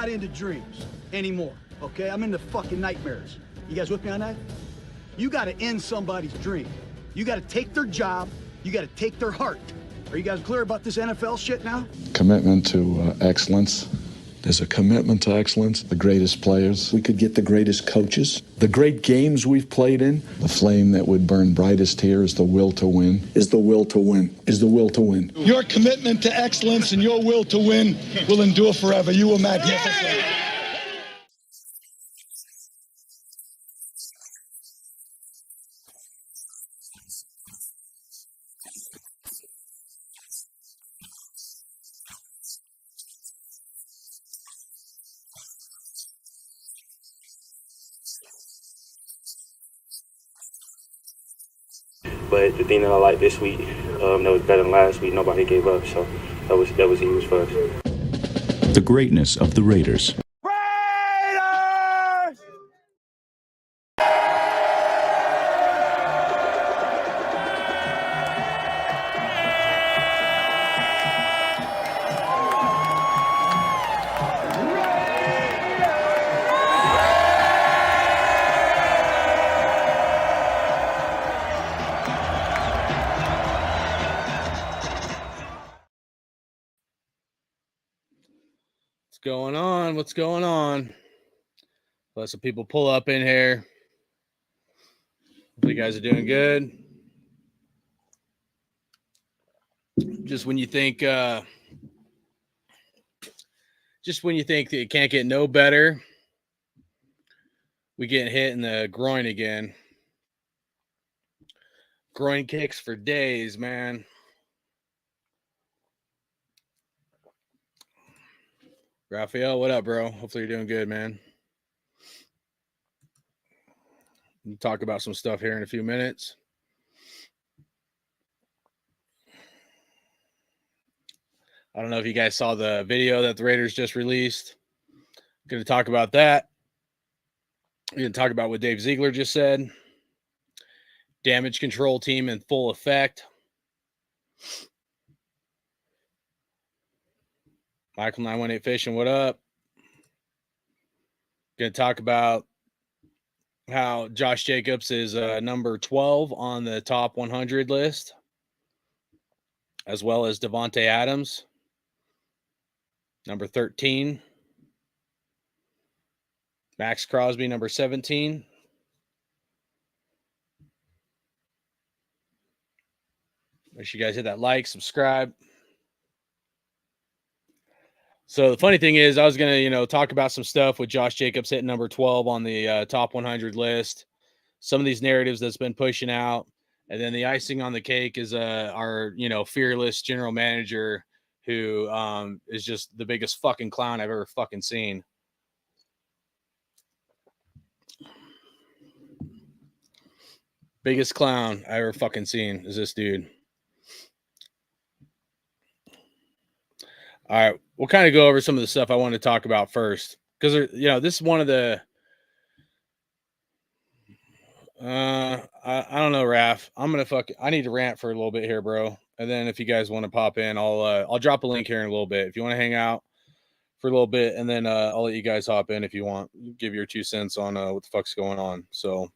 not into dreams anymore, okay? I'm into fucking nightmares. You guys with me on that? You gotta end somebody's dream. You gotta take their job. You gotta take their heart. Are you guys clear about this NFL shit now? Commitment to excellence. There's a commitment to excellence. The greatest players. We could get the greatest coaches. The great games we've played in. The flame that would burn brightest here is the will to win. Is the will to win. Is the will to win. Your commitment to excellence and your will to win will endure forever. You were magnificent. But the thing that I like this week, that was better than last week, nobody gave up, so that was huge for us. The greatness of the Raiders. What's going on? Let some people pull up in here. Hope you guys are doing good. Just when you think that it can't get no better, we get hit in the groin again. Groin kicks for days, man. Raphael, what up, bro? Hopefully you're doing good, man. We'll talk about some stuff here in a few minutes. I don't know if you guys saw the video that the Raiders just released. I'm going to talk about that. We're going to talk about what Dave Ziegler just said. Damage control team in full effect. Michael 918 Fishing, what up? Going to talk about how Josh Jacobs is number 12 on the top 100 list, as well as Devontae Adams, number 13. Max Crosby, number 17. Make sure you guys hit that like, subscribe. So the funny thing is, I was going to, talk about some stuff with Josh Jacobs hitting number 12 on the top 100 list. Some of these narratives that's been pushing out. And then the icing on the cake is our, fearless general manager who is just the biggest fucking clown I've ever fucking seen. Biggest clown I ever fucking seen is this dude. All right, we'll kind of go over some of the stuff I want to talk about first, because this is one of the. I don't know, Raph. I need to rant for a little bit here, bro. And then if you guys want to pop in, I'll drop a link here in a little bit if you want to hang out for a little bit, and then I'll let you guys hop in if you want. Give your 2 cents on what the fuck's going on. So,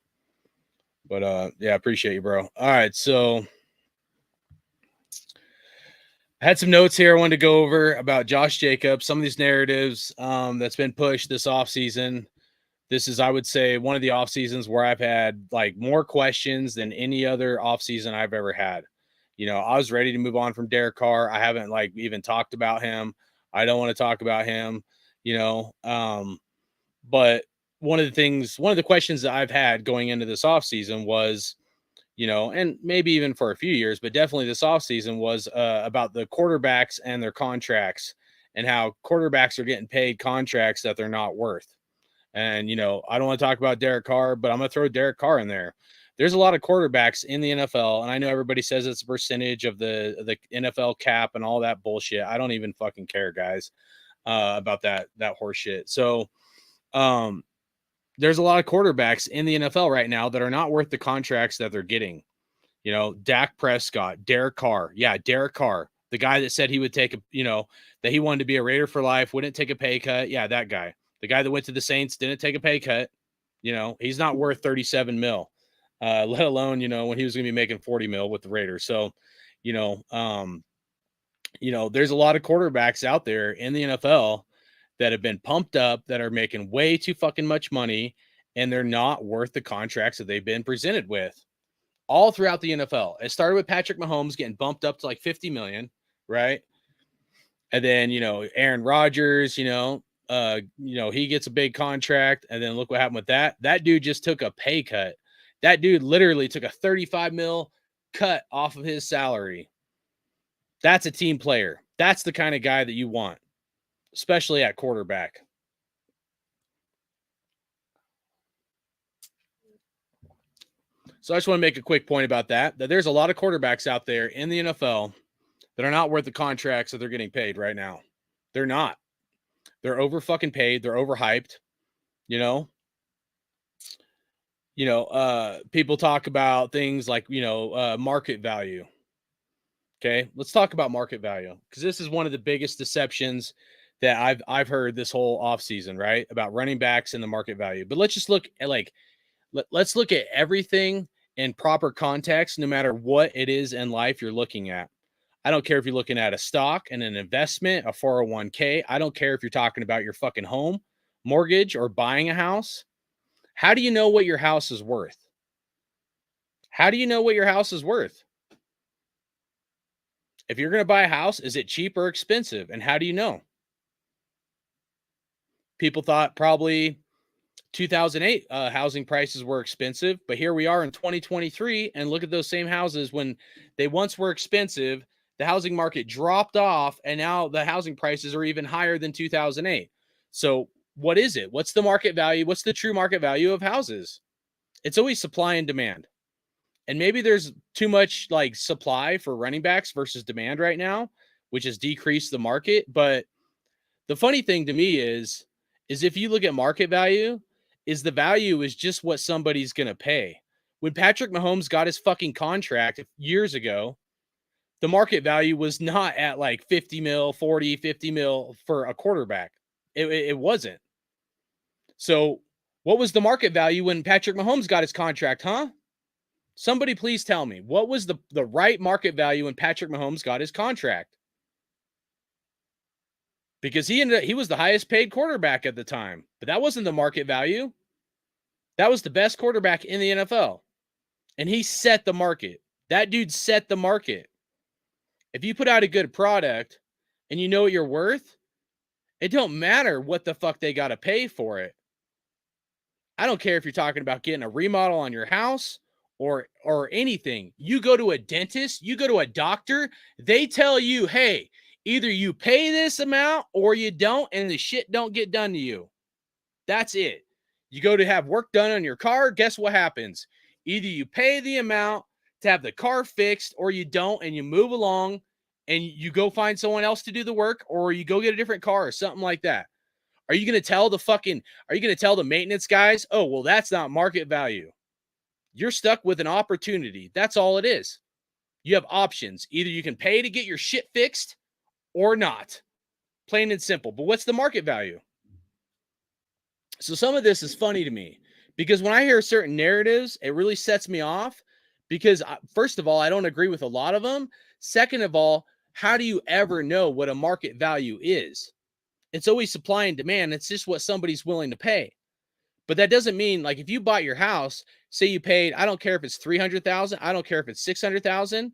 but yeah, appreciate you, bro. All right, so. I had some notes here I wanted to go over about Josh Jacobs, some of these narratives that's been pushed this offseason. This is, I would say, one of the off seasons where I've had more questions than any other offseason I've ever had. I was ready to move on from Derek Carr. I haven't even talked about him. I don't want to talk about him, but one of the questions that I've had going into this offseason was, and maybe even for a few years, but definitely this offseason was about the quarterbacks and their contracts and how quarterbacks are getting paid contracts that they're not worth. And, I don't want to talk about Derek Carr, but I'm going to throw Derek Carr in there. There's a lot of quarterbacks in the NFL, and I know everybody says it's a percentage of the NFL cap and all that bullshit. I don't even fucking care, guys, about that horse shit. So, there's a lot of quarterbacks in the NFL right now that are not worth the contracts that they're getting. Dak Prescott, Derek Carr. Yeah, Derek Carr. The guy that said he would take that he wanted to be a Raider for life, wouldn't take a pay cut. Yeah, that guy. The guy that went to the Saints didn't take a pay cut. He's not worth 37 mil, let alone, when he was going to be making 40 mil with the Raiders. So, there's a lot of quarterbacks out there in the NFL that have been pumped up, that are making way too fucking much money, and they're not worth the contracts that they've been presented with all throughout the NFL. It started with Patrick Mahomes getting bumped up to like 50 million, right? And then, Aaron Rodgers, he gets a big contract, and then look what happened with that. That dude just took a pay cut. That dude literally took a 35 mil cut off of his salary. That's a team player. That's the kind of guy that you want, especially at quarterback. So I just want to make a quick point about that there's a lot of quarterbacks out there in the NFL that are not worth the contracts that they're getting paid right now. They're not. They're over fucking paid. They're overhyped. People talk about things like, market value. Okay. Let's talk about market value, because this is one of the biggest deceptions that I've heard this whole offseason, right? About running backs and the market value. But let's just look at let's look at everything in proper context, no matter what it is in life you're looking at. I don't care if you're looking at a stock and an investment, a 401k. I don't care if you're talking about your fucking home mortgage or buying a house. How do you know what your house is worth? How do you know what your house is worth? If you're going to buy a house, is it cheap or expensive? And how do you know? People thought probably 2008 housing prices were expensive, but here we are in 2023, and look at those same houses. When they once were expensive, the housing market dropped off, and now the housing prices are even higher than 2008. So what is it? What's the market value? What's the true market value of houses? It's always supply and demand. And maybe there's too much supply for running backs versus demand right now, which has decreased the market. But the funny thing to me is if you look at market value, is the value is just what somebody's going to pay. When Patrick Mahomes got his fucking contract years ago, the market value was not at 50 mil, 40, 50 mil for a quarterback. It wasn't. So what was the market value when Patrick Mahomes got his contract, huh? Somebody please tell me, what was the right market value when Patrick Mahomes got his contract? Because he was the highest paid quarterback at the time, but that wasn't the market value. That was the best quarterback in the NFL. And he set the market. That dude set the market. If you put out a good product and you know what you're worth, it don't matter what the fuck they got to pay for it. I don't care if you're talking about getting a remodel on your house or anything. You go to a dentist, you go to a doctor, they tell you, hey, either you pay this amount or you don't, and the shit don't get done to you. That's it. You go to have work done on your car, guess what happens? Either you pay the amount to have the car fixed or you don't, and you move along and you go find someone else to do the work, or you go get a different car or something like that. Are you going to tell the maintenance guys, oh, well, that's not market value? You're stuck with an opportunity. That's all it is. You have options. Either you can pay to get your shit fixed or not. Plain and simple. But what's the market value? So some of this is funny to me because when I hear certain narratives, it really sets me off because, first of all, I don't agree with a lot of them. Second of all, how do you ever know what a market value is? It's always supply and demand. It's just what somebody's willing to pay. But that doesn't mean, if you bought your house, say you paid, I don't care if it's $300,000, I don't care if it's $600,000.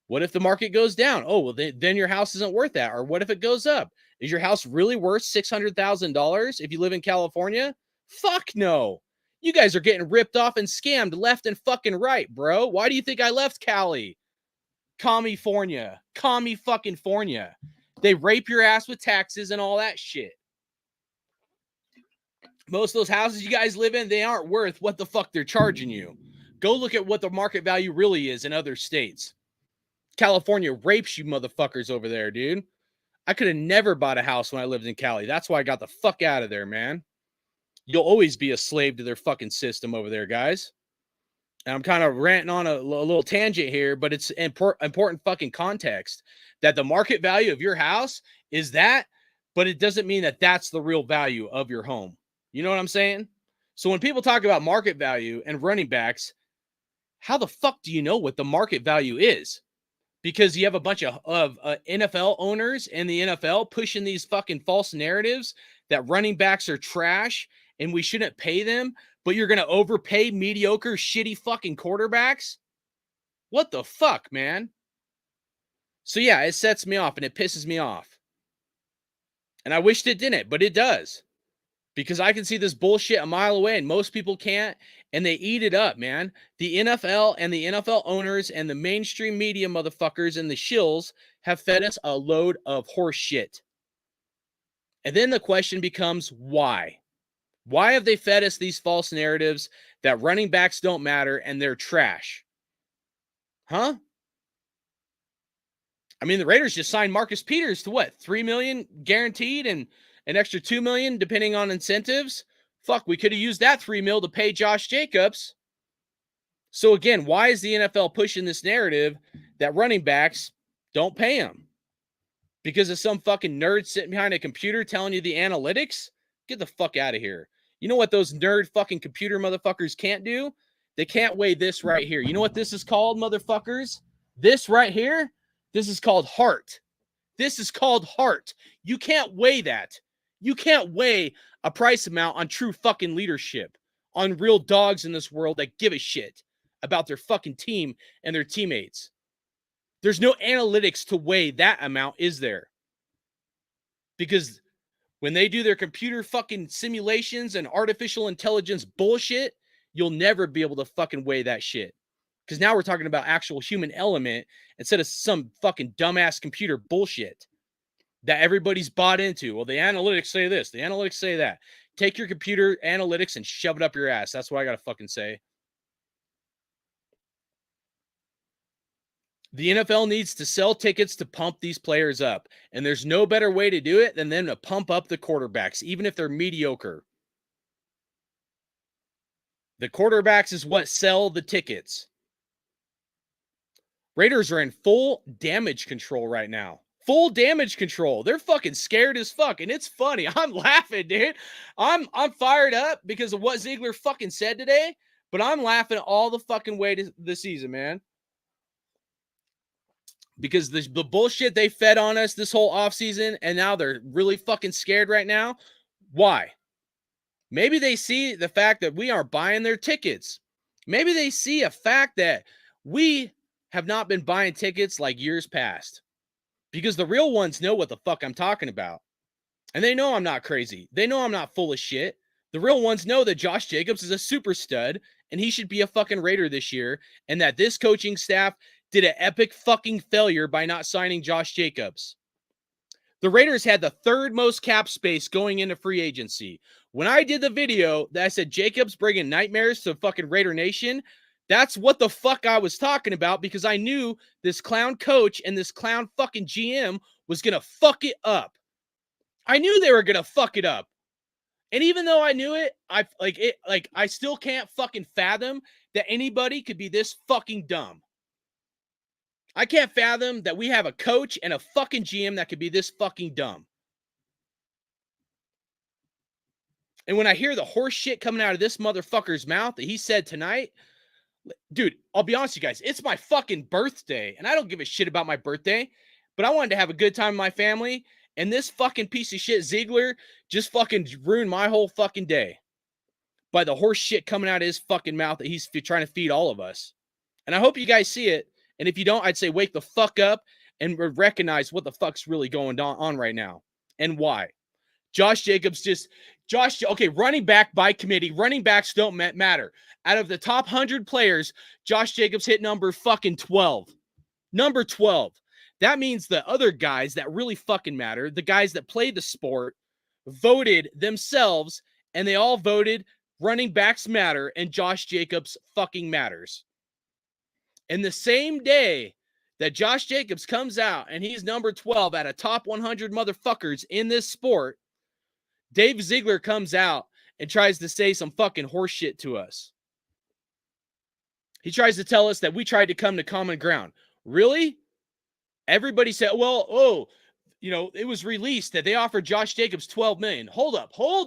What if the market goes down? Oh, well, then your house isn't worth that. Or what if it goes up? Is your house really worth $600,000 if you live in California? Fuck no. You guys are getting ripped off and scammed left and fucking right, bro. Why do you think I left Cali? Commie-fornia. Commie-fucking-fornia. They rape your ass with taxes and all that shit. Most of those houses you guys live in, they aren't worth what the fuck they're charging you. Go look at what the market value really is in other states. California rapes you motherfuckers over there, dude. I could have never bought a house when I lived in Cali. That's why I got the fuck out of there, man. You'll always be a slave to their fucking system over there, guys. and I'm kind of ranting on a little tangent here, but it's important fucking context that the market value of your house is that, but it doesn't mean that that's the real value of your home. You know what I'm saying? So when people talk about market value and running backs, how the fuck do you know what the market value is? Because you have a bunch of NFL owners in the NFL pushing these fucking false narratives that running backs are trash and we shouldn't pay them, but you're going to overpay mediocre, shitty fucking quarterbacks? What the fuck, man? So yeah, it sets me off and it pisses me off. And I wished it didn't, but it does. Because I can see this bullshit a mile away and most people can't, and they eat it up, man. The NFL and the NFL owners and the mainstream media motherfuckers and the shills have fed us a load of horse shit. And then the question becomes, why? Why have they fed us these false narratives that running backs don't matter and they're trash? Huh? I mean, the Raiders just signed Marcus Peters to what? $3 million guaranteed and an extra $2 million depending on incentives. Fuck, we could have used that $3 million to pay Josh Jacobs. So again, why is the NFL pushing this narrative that running backs don't pay them? Because of some fucking nerd sitting behind a computer telling you the analytics? Get the fuck out of here. You know what those nerd fucking computer motherfuckers can't do? They can't weigh this right here. You know what this is called, motherfuckers? This right here? This is called heart. This is called heart. You can't weigh that. You can't weigh a price amount on true fucking leadership, on real dogs in this world that give a shit about their fucking team and their teammates. There's no analytics to weigh that amount, is there? Because when they do their computer fucking simulations and artificial intelligence bullshit, you'll never be able to fucking weigh that shit. Because now we're talking about actual human element instead of some fucking dumbass computer bullshit that everybody's bought into. Well, the analytics say this, the analytics say that. Take your computer analytics and shove it up your ass. That's what I got to fucking say. The NFL needs to sell tickets to pump these players up. And there's no better way to do it than them to pump up the quarterbacks, even if they're mediocre. The quarterbacks is what sell the tickets. Raiders are in full damage control right now. Full damage control. They're fucking scared as fuck. And it's funny. I'm laughing, dude. I'm fired up because of what Ziegler fucking said today. But I'm laughing all the fucking way to the season, man. Because the bullshit they fed on us this whole offseason, and now they're really fucking scared right now. Why? Maybe they see the fact that we aren't buying their tickets. Maybe they see a fact that we have not been buying tickets like years past. Because the real ones know what the fuck I'm talking about. And they know I'm not crazy. They know I'm not full of shit. The real ones know that Josh Jacobs is a super stud and he should be a fucking Raider this year, and that this coaching staff did an epic fucking failure by not signing Josh Jacobs. The Raiders had the third most cap space going into free agency. When I did the video that I said Jacobs bringing nightmares to fucking Raider Nation, that's what the fuck I was talking about, because I knew this clown coach and this clown fucking GM was going to fuck it up. I knew they were going to fuck it up. And even though I knew it, I still can't fucking fathom that anybody could be this fucking dumb. I can't fathom that we have a coach and a fucking GM that could be this fucking dumb. And when I hear the horse shit coming out of this motherfucker's mouth that he said tonight, dude, I'll be honest with you guys, it's my fucking birthday, and I don't give a shit about my birthday, but I wanted to have a good time with my family, and this fucking piece of shit Ziegler just fucking ruined my whole fucking day by the horse shit coming out of his fucking mouth that he's trying to feed all of us. And I hope you guys see it. And if you don't, I'd say wake the fuck up and recognize what the fuck's really going on right now and why. Josh Jacobs okay, running back by committee. Running backs don't matter. Out of the top 100 players, Josh Jacobs hit number fucking 12. Number 12. That means the other guys that really fucking matter, the guys that play the sport, voted themselves, and they all voted running backs matter and Josh Jacobs fucking matters. And the same day that Josh Jacobs comes out and he's number 12 out of top 100 motherfuckers in this sport, Dave Ziegler comes out and tries to say some fucking horse shit to us. He tries to tell us that we tried to come to common ground. Really? Everybody said, well, it was released that they offered Josh Jacobs $12 million. Hold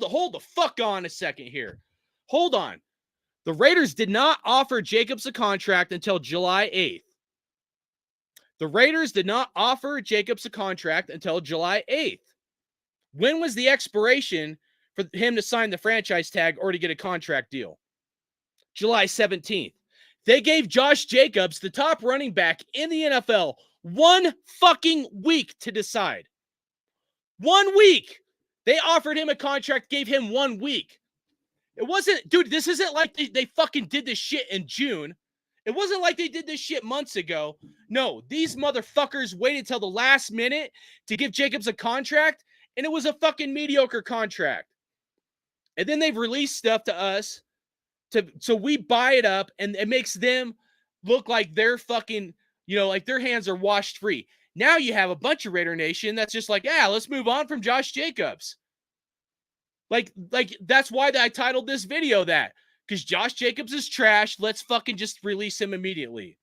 the fuck on a second here. Hold on. The Raiders did not offer Jacobs a contract until July 8th. The Raiders did not offer Jacobs a contract until July 8th. When was the expiration for him to sign the franchise tag or to get a contract deal? July 17th. They gave Josh Jacobs, the top running back in the NFL, 1 fucking week to decide. 1 week. They offered him a contract, gave him 1 week. It wasn't, dude, this isn't like they fucking did this shit in June. It wasn't like they did this shit months ago. No, these motherfuckers waited till the last minute to give Jacobs a contract, and it was a fucking mediocre contract. And then they've released stuff to us so we buy it up, and it makes them look like they're fucking, like their hands are washed free. Now you have a bunch of Raider Nation that's just like, yeah, let's move on from Josh Jacobs. Like that's why I titled this video that. Because Josh Jacobs is trash. Let's fucking just release him immediately.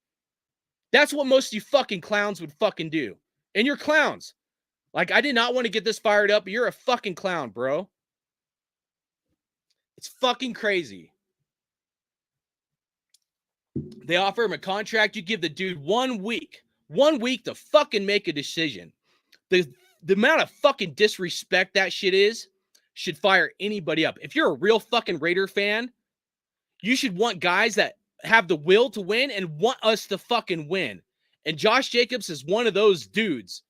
That's what most of you fucking clowns would fucking do. And you're clowns. Like, I did not want to get this fired up, but you're a fucking clown, bro. It's fucking crazy. They offer him a contract. You give the dude 1 week. 1 week to fucking make a decision. The amount of fucking disrespect that shit is should fire anybody up. If you're a real fucking Raider fan, you should want guys that have the will to win and want us to fucking win. And Josh Jacobs is one of those dudes.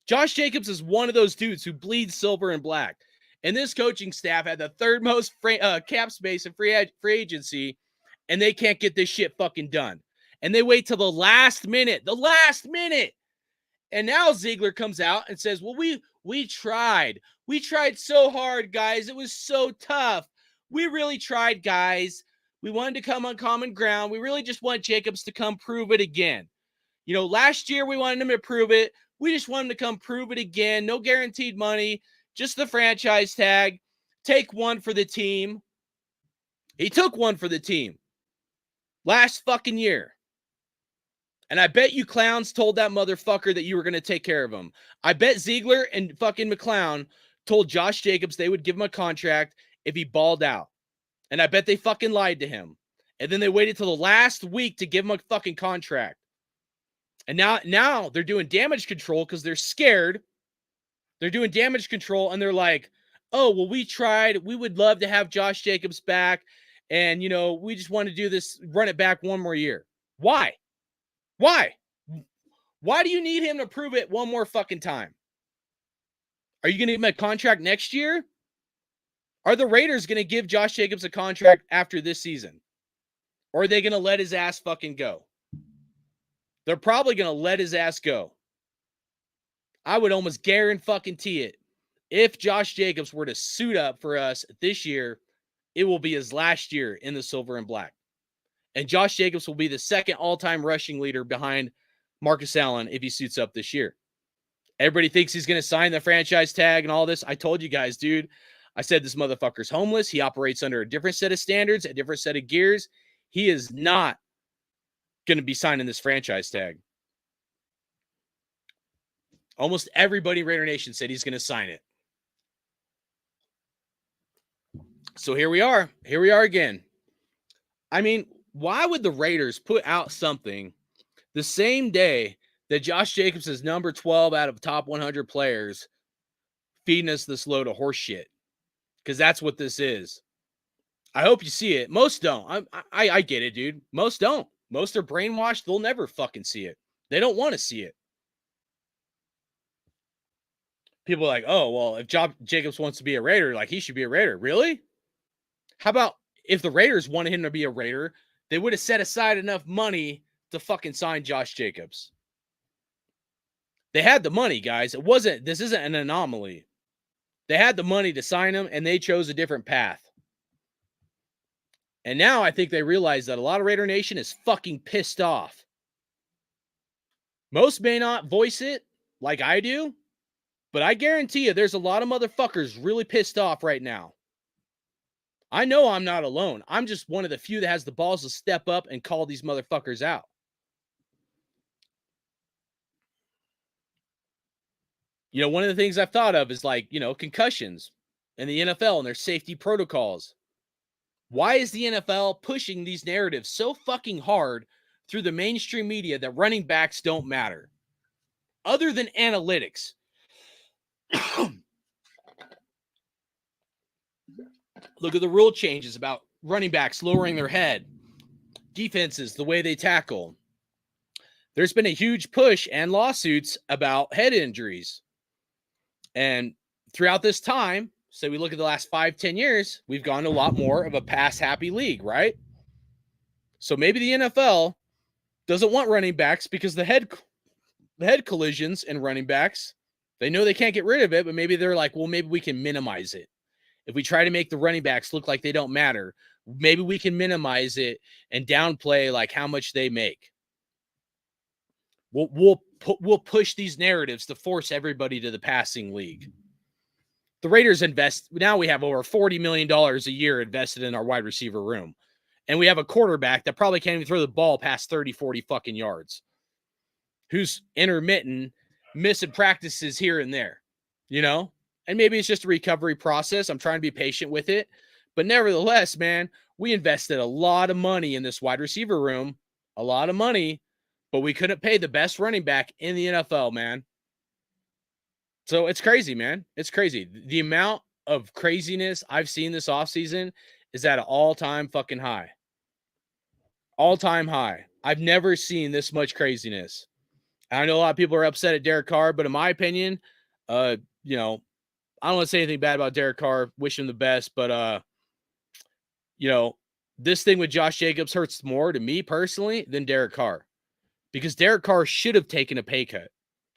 Josh Jacobs is one of those dudes who bleeds silver and black. And this coaching staff had the third most cap space in free agency, and they can't get this shit fucking done. And they wait till the last minute. And now Ziegler comes out and says, well, we tried. We tried so hard, guys. It was so tough. We really tried, guys. We wanted to come on common ground. We really just want Jacobs to come prove it again. Last year we wanted him to prove it. We just want him to come prove it again. No guaranteed money, just the franchise tag. Take one for the team. He took one for the team last fucking year. And I bet you clowns told that motherfucker that you were going to take care of him. I bet Ziegler and fucking McClown told Josh Jacobs they would give him a contract if he balled out. And I bet they fucking lied to him. And then they waited till the last week to give him a fucking contract. And now they're doing damage control because they're scared. They're doing damage control and they're like, oh, well, we tried. We would love to have Josh Jacobs back. And, we just want to do this, run it back one more year. Why? Why? Why do you need him to prove it one more fucking time? Are you going to give him a contract next year? Are the Raiders going to give Josh Jacobs a contract after this season? Or are they going to let his ass fucking go? They're probably going to let his ass go. I would almost guarantee it. If Josh Jacobs were to suit up for us this year, it will be his last year in the silver and black. And Josh Jacobs will be the second all-time rushing leader behind Marcus Allen if he suits up this year. Everybody thinks he's going to sign the franchise tag and all this. I told you guys, dude. I said this motherfucker's homeless. He operates under a different set of standards, a different set of gears. He is not going to be signing this franchise tag. Almost everybody in Raider Nation said he's going to sign it. So here we are. Here we are again. I mean, why would the Raiders put out something the same day that Josh Jacobs is number 12 out of top 100 players feeding us this load of horse shit? Because that's what this is. I hope you see it. Most don't. I get it, dude. Most don't. Most are brainwashed. They'll never fucking see it. They don't want to see it. People are like, oh, well, if Jacobs wants to be a Raider, like he should be a Raider. Really? How about if the Raiders wanted him to be a Raider, they would have set aside enough money to fucking sign Josh Jacobs. They had the money, guys. This isn't an anomaly. They had the money to sign him, and they chose a different path. And now I think they realize that a lot of Raider Nation is fucking pissed off. Most may not voice it like I do, but I guarantee you there's a lot of motherfuckers really pissed off right now. I know I'm not alone. I'm just one of the few that has the balls to step up and call these motherfuckers out. You know, one of the things I've thought of is like, you know, concussions in the NFL and their safety protocols. Why is the NFL pushing these narratives so fucking hard through the mainstream media that running backs don't matter? Other than analytics. Look at the rule changes about running backs lowering their head, defenses, the way they tackle. There's been a huge push and lawsuits about head injuries. And throughout this time, so we look at the last 5-10 years, we've gone to a lot more of a pass-happy league, right? So maybe the NFL doesn't want running backs because the head collisions in running backs, they know they can't get rid of it, but maybe they're like, well, maybe we can minimize it. If we try to make the running backs look like they don't matter, maybe we can minimize it and downplay like how much they make. We'll push these narratives to force everybody to the passing league. The Raiders invest. Now we have over $40 million a year invested in our wide receiver room. And we have a quarterback that probably can't even throw the ball past 30, 40 fucking yards, who's intermittent, missing practices here and there, you know? And maybe it's just a recovery process. I'm trying to be patient with it. But nevertheless, man, we invested a lot of money in this wide receiver room, a lot of money, but we couldn't pay the best running back in the NFL, man. So it's crazy, man. It's crazy. The amount of craziness I've seen this offseason is at an all-time fucking high. All-time high. I've never seen this much craziness. I know a lot of people are upset at Derek Carr, but in my opinion, you know, I don't want to say anything bad about Derek Carr. Wish him the best, but you know, this thing with Josh Jacobs hurts more to me personally than Derek Carr, because Derek Carr should have taken a pay cut.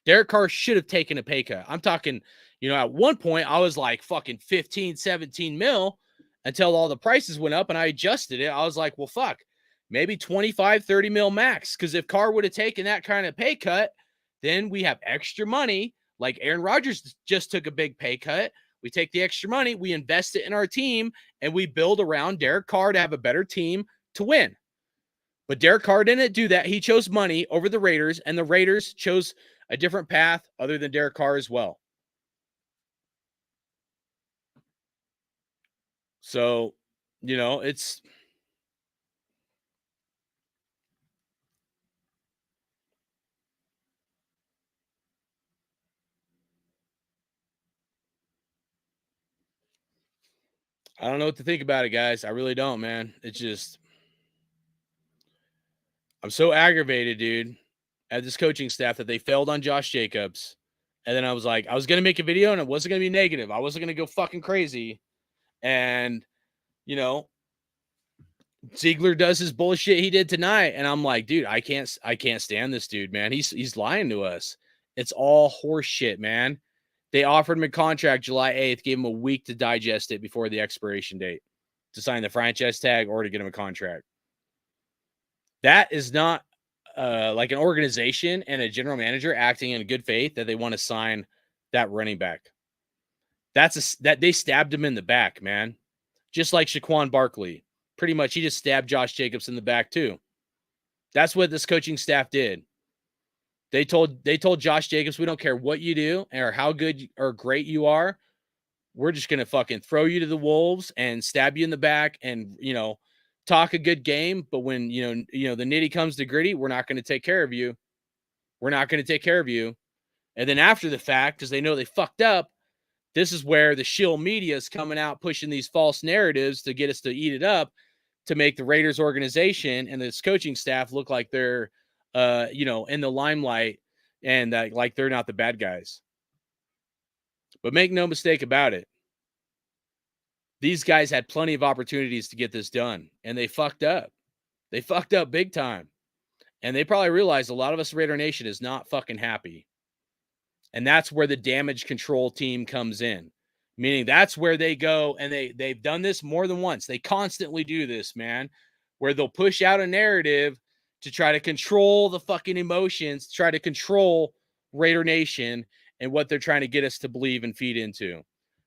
Derek Carr should have taken a pay cut. I'm talking, you know, at one point I was like fucking 15, 17 mil until all the prices went up and I adjusted it. I was like, well, fuck, maybe 25, 30 mil max. Because if Carr would have taken that kind of pay cut, then we have extra money. Like Aaron Rodgers just took a big pay cut. We take the extra money, we invest it in our team, and we build around Derek Carr to have a better team to win. But Derek Carr didn't do that. He chose money over the Raiders, and the Raiders chose a different path other than Derek Carr as well. So, you know, it's... I don't know what to think about it, guys. I really don't, man. It's just... I'm so aggravated, dude, at this coaching staff that they failed on Josh Jacobs. And then I was like, I was going to make a video and it wasn't going to be negative. I wasn't going to go fucking crazy. And, you know, Ziegler does his bullshit he did tonight. And I'm like, dude, I can't stand this dude, man. He's lying to us. It's all horse shit, man. They offered him a contract July 8th, gave him a week to digest it before the expiration date to sign the franchise tag or to get him a contract. That is not like an organization and a general manager acting in good faith that they want to sign that running back. That they stabbed him in the back, man. Just like Shaquan Barkley. Pretty much he just stabbed Josh Jacobs in the back too. That's what this coaching staff did. They told Josh Jacobs, we don't care what you do or how good or great you are. We're just going to fucking throw you to the wolves and stab you in the back and, you know, talk a good game, but when you know the nitty comes to gritty, we're not going to take care of you. We're not going to take care of you. And then after the fact, because they know they fucked up, this is where the shill media is coming out pushing these false narratives to get us to eat it up, to make the Raiders organization and this coaching staff look like they're you know, in the limelight and like they're not the bad guys. But make no mistake about it. These guys had plenty of opportunities to get this done, and they fucked up. They fucked up big time. And they probably realized a lot of us Raider Nation is not fucking happy. And that's where the damage control team comes in. Meaning that's where they go, and they've done this more than once. They constantly do this, man, where they'll push out a narrative to try to control the fucking emotions, try to control Raider Nation and what they're trying to get us to believe and feed into.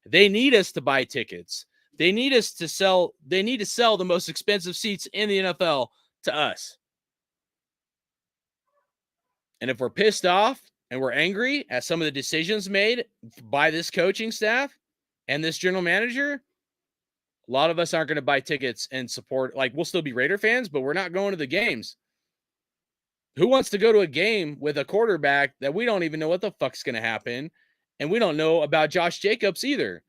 They need us to buy tickets. They need us to sell. They need to sell the most expensive seats in the NFL to us. And if we're pissed off and we're angry at some of the decisions made by this coaching staff and this general manager, a lot of us aren't going to buy tickets and support. Like, we'll still be Raider fans, but we're not going to the games. Who wants to go to a game with a quarterback that we don't even know what the fuck's going to happen? And we don't know about Josh Jacobs either.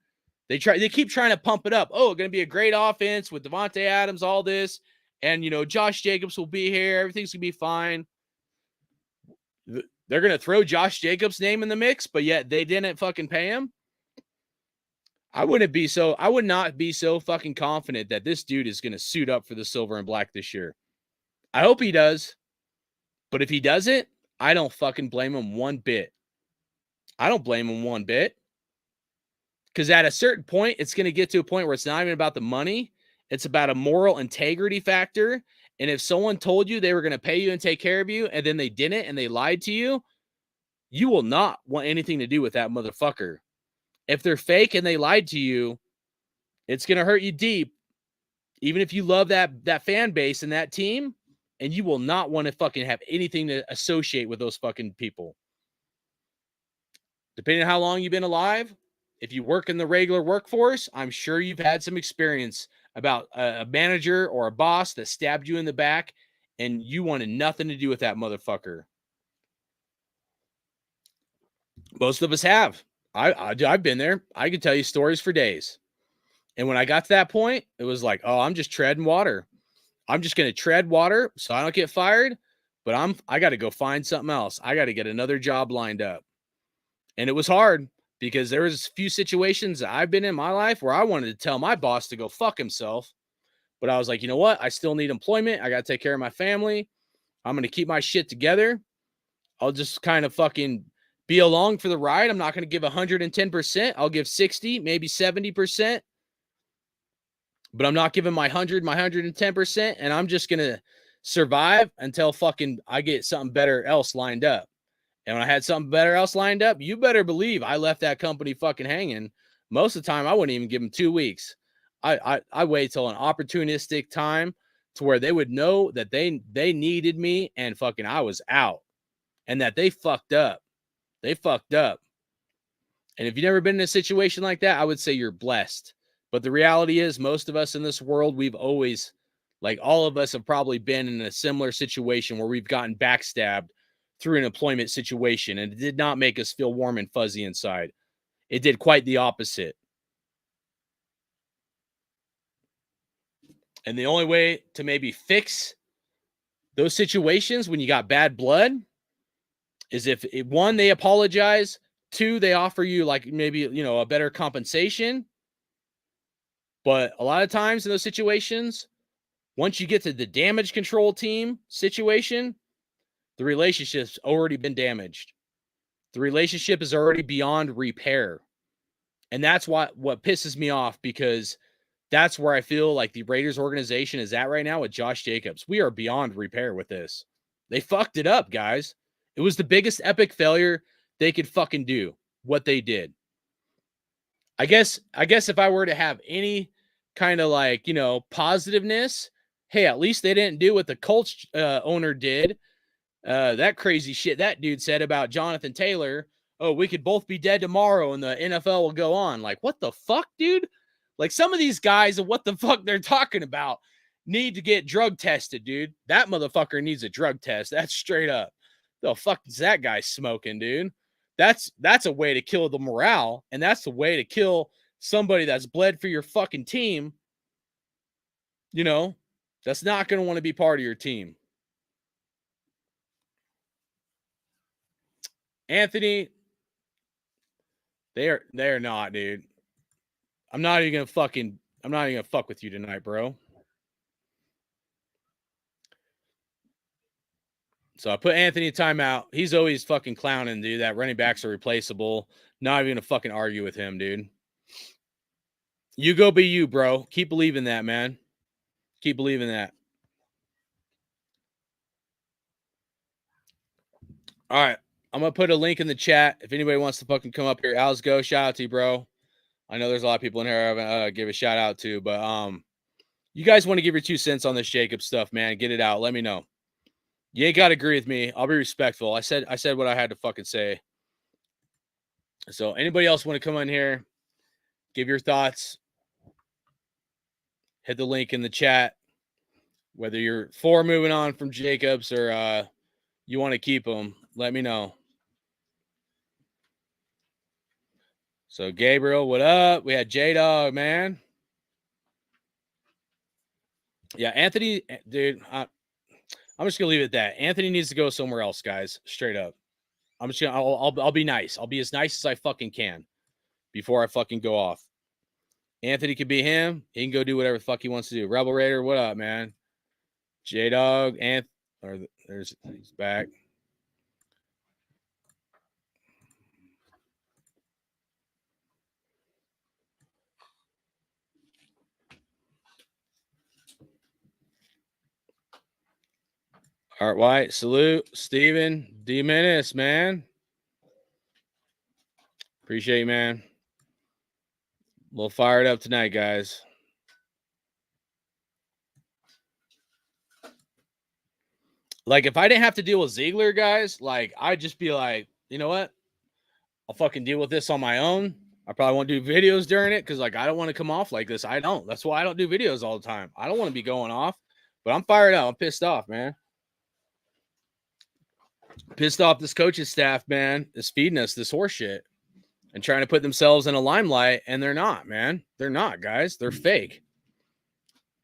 They keep trying to pump it up. Oh, going to be a great offense with Devontae Adams, all this. And, Josh Jacobs will be here. Everything's going to be fine. They're going to throw Josh Jacobs' name in the mix, but yet they didn't fucking pay him. I would not be so fucking confident that this dude is going to suit up for the silver and black this year. I hope he does. But if he doesn't, I don't fucking blame him one bit. I don't blame him one bit. Because at a certain point, it's going to get to a point where it's not even about the money. It's about a moral integrity factor. And if someone told you they were going to pay you and take care of you, and then they didn't and they lied to you, you will not want anything to do with that motherfucker. If they're fake and they lied to you, it's going to hurt you deep. Even if you love that fan base and that team, and you will not want to fucking have anything to associate with those fucking people. Depending on how long you've been alive, if you work in the regular workforce, I'm sure you've had some experience about a manager or a boss that stabbed you in the back and you wanted nothing to do with that motherfucker. Most of us have. I've been there. I could tell you stories for days. And when I got to that point, it was like, oh, I'm just treading water. I'm just going to tread water so I don't get fired, but I got to go find something else. I got to get another job lined up. And it was hard because there was a few situations I've been in my life where I wanted to tell my boss to go fuck himself. But I was like, you know what? I still need employment. I got to take care of my family. I'm going to keep my shit together. I'll just kind of fucking be along for the ride. I'm not going to give 110%. I'll give 60, maybe 70%. But I'm not giving my 110%. And I'm just going to survive until fucking I get something better else lined up. And when I had something better else lined up, you better believe I left that company fucking hanging. Most of the time, I wouldn't even give them 2 weeks. I wait till an opportunistic time to where they would know that they needed me and fucking I was out and that they fucked up. They fucked up. And if you've never been in a situation like that, I would say you're blessed. But the reality is most of us in this world, we've always, like all of us have probably been in a similar situation where we've gotten backstabbed through an employment situation, and it did not make us feel warm and fuzzy inside. It did quite the opposite. And the only way to maybe fix those situations when you got bad blood is if one, they apologize, two, they offer you like maybe, a better compensation. But a lot of times in those situations, once you get to the damage control team situation, the relationship's already been damaged. The relationship is already beyond repair. And that's what pisses me off, because that's where I feel like the Raiders organization is at right now with Josh Jacobs. We are beyond repair with this. They fucked it up, guys. It was the biggest epic failure they could fucking do, what they did. I guess if I were to have any kind of like, positiveness, hey, at least they didn't do what the Colts owner did. That crazy shit that dude said about Jonathan Taylor. Oh, we could both be dead tomorrow and the NFL will go on. Like, what the fuck, dude? Like, some of these guys and what the fuck they're talking about need to get drug tested, dude. That motherfucker needs a drug test. That's straight up. The fuck is that guy smoking, dude? That's a way to kill the morale, and that's the way to kill somebody that's bled for your fucking team. That's not going to want to be part of your team. Anthony, they're not, dude. I'm not even gonna fuck with you tonight, bro. So I put Anthony in timeout. He's always fucking clowning, dude. That running backs are replaceable. Not even gonna fucking argue with him, dude. You go be you, bro. Keep believing that, man. Keep believing that. All right. I'm going to put a link in the chat if anybody wants to fucking come up here. Al's go. Shout out to you, bro. I know there's a lot of people in here I haven't give a shout out to, but you guys want to give your 2 cents on this Jacob stuff, man? Get it out. Let me know. You ain't got to agree with me. I'll be respectful. I said what I had to fucking say. So anybody else want to come in here, give your thoughts, hit the link in the chat. Whether you're for moving on from Jacobs or you want to keep him, let me know. So Gabriel, what up? We had J-Dog, man. Yeah, Anthony, dude, I'm just gonna leave it at that. Anthony needs to go somewhere else, guys. Straight up. I'm just gonna. I'll be nice. I'll be as nice as I fucking can before I fucking go off. Anthony could be him. He can go do whatever the fuck he wants to do. Rebel Raider, what up, man? J-Dog, he's back. Art White, salute. Steven, D Menace, man. Appreciate you, man. A little fired up tonight, guys. Like, if I didn't have to deal with Ziegler, guys, like, I'd just be like, you know what? I'll fucking deal with this on my own. I probably won't do videos during it because, like, I don't want to come off like this. I don't. That's why I don't do videos all the time. I don't want to be going off, but I'm fired up. I'm pissed off, man. Pissed off this coaching staff, man, is feeding us this horse shit and trying to put themselves in a limelight, and they're not, man. They're not, guys. They're fake.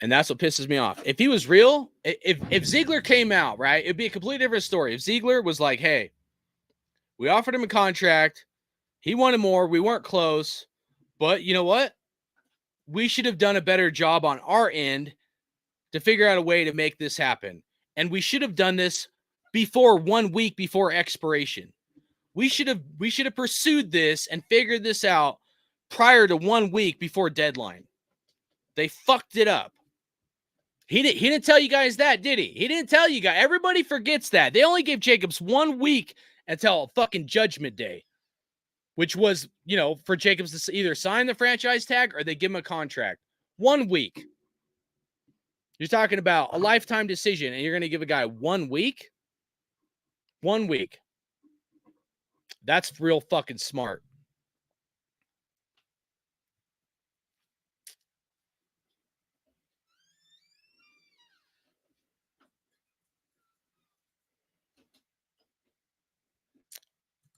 And that's what pisses me off. If he was real, if Ziegler came out, right, it'd be a completely different story. If Ziegler was like, hey, we offered him a contract. He wanted more. We weren't close. But you know what? We should have done a better job on our end to figure out a way to make this happen. And we should have done this before 1 week before expiration. We should have pursued this and figured this out prior to 1 week before deadline. They fucked it up. He didn't tell you guys that, did he? He didn't tell you guys. Everybody forgets that. They only gave Jacobs 1 week until fucking Judgment Day, which was, you know, for Jacobs to either sign the franchise tag or they give him a contract. 1 week. You're talking about a lifetime decision, and you're going to give a guy 1 week? 1 week. That's real fucking smart.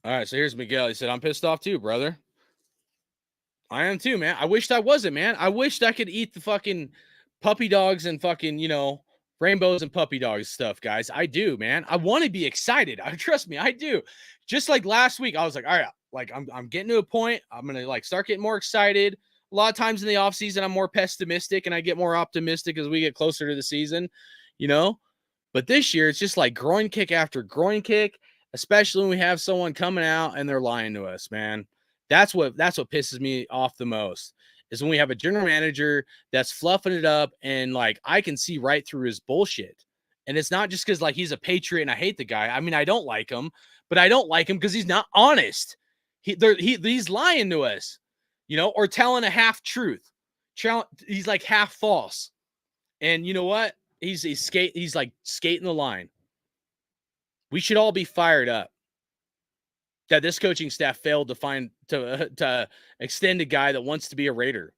All right, so here's Miguel. He said, I'm pissed off too, brother. I am too, man. I wished I wasn't, man. I wished I could eat the fucking puppy dogs and fucking, you know, rainbows and puppy dogs stuff, guys. I do, man. I want to be excited. Trust me, I do. Just like last week, I was like, all right, like I'm getting to a point. I'm going to like start getting more excited. A lot of times in the offseason, I'm more pessimistic and I get more optimistic as we get closer to the season, you know? But this year, it's just like groin kick after groin kick, especially when we have someone coming out and they're lying to us, man. That's what pisses me off the most is when we have a general manager that's fluffing it up and like I can see right through his bullshit. And it's not just because like he's a patriot and I hate the guy. I mean, I don't like him, but I don't like him because he's not honest. He's lying to us, you know, or telling a half truth. He's like half false. And you know what? He's like skating the line. We should all be fired up that this coaching staff failed to extend a guy that wants to be a Raider.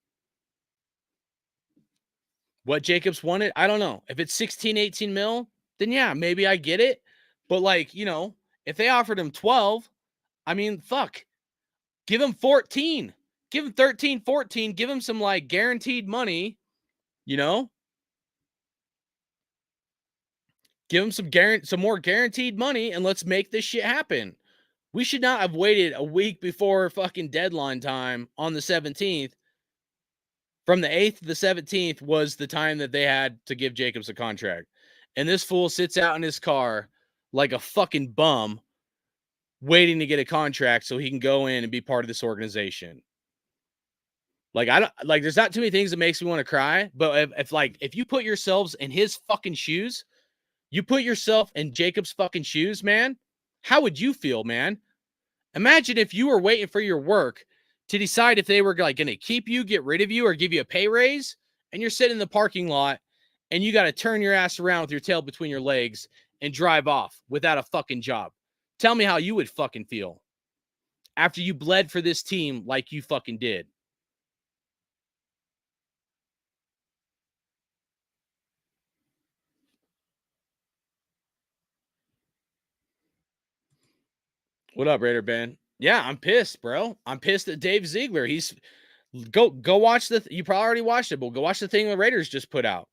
What Jacobs wanted, I don't know. If it's 16, 18 mil, then yeah, maybe I get it. But like, you know, if they offered him 12, I mean, fuck. Give him 14. Give him 13, 14. Give him some like guaranteed money, you know? Give him some more guaranteed money and let's make this shit happen. We should not have waited a week before fucking deadline time on the 17th. From the 8th to the 17th was the time that they had to give Jacobs a contract. And this fool sits out in his car like a fucking bum waiting to get a contract so he can go in and be part of this organization. Like, there's not too many things that makes me want to cry, but if you put yourselves in his fucking shoes, you put yourself in Jacob's fucking shoes, man, how would you feel, man? Imagine if you were waiting for your work to decide if they were like going to keep you, get rid of you, or give you a pay raise. And you're sitting in the parking lot and you got to turn your ass around with your tail between your legs and drive off without a fucking job. Tell me how you would fucking feel after you bled for this team like you fucking did. What up, Raider Ben? Yeah, I'm pissed, bro. I'm pissed at Dave Ziegler. He's go watch you probably already watched it, but go watch the thing the Raiders just put out.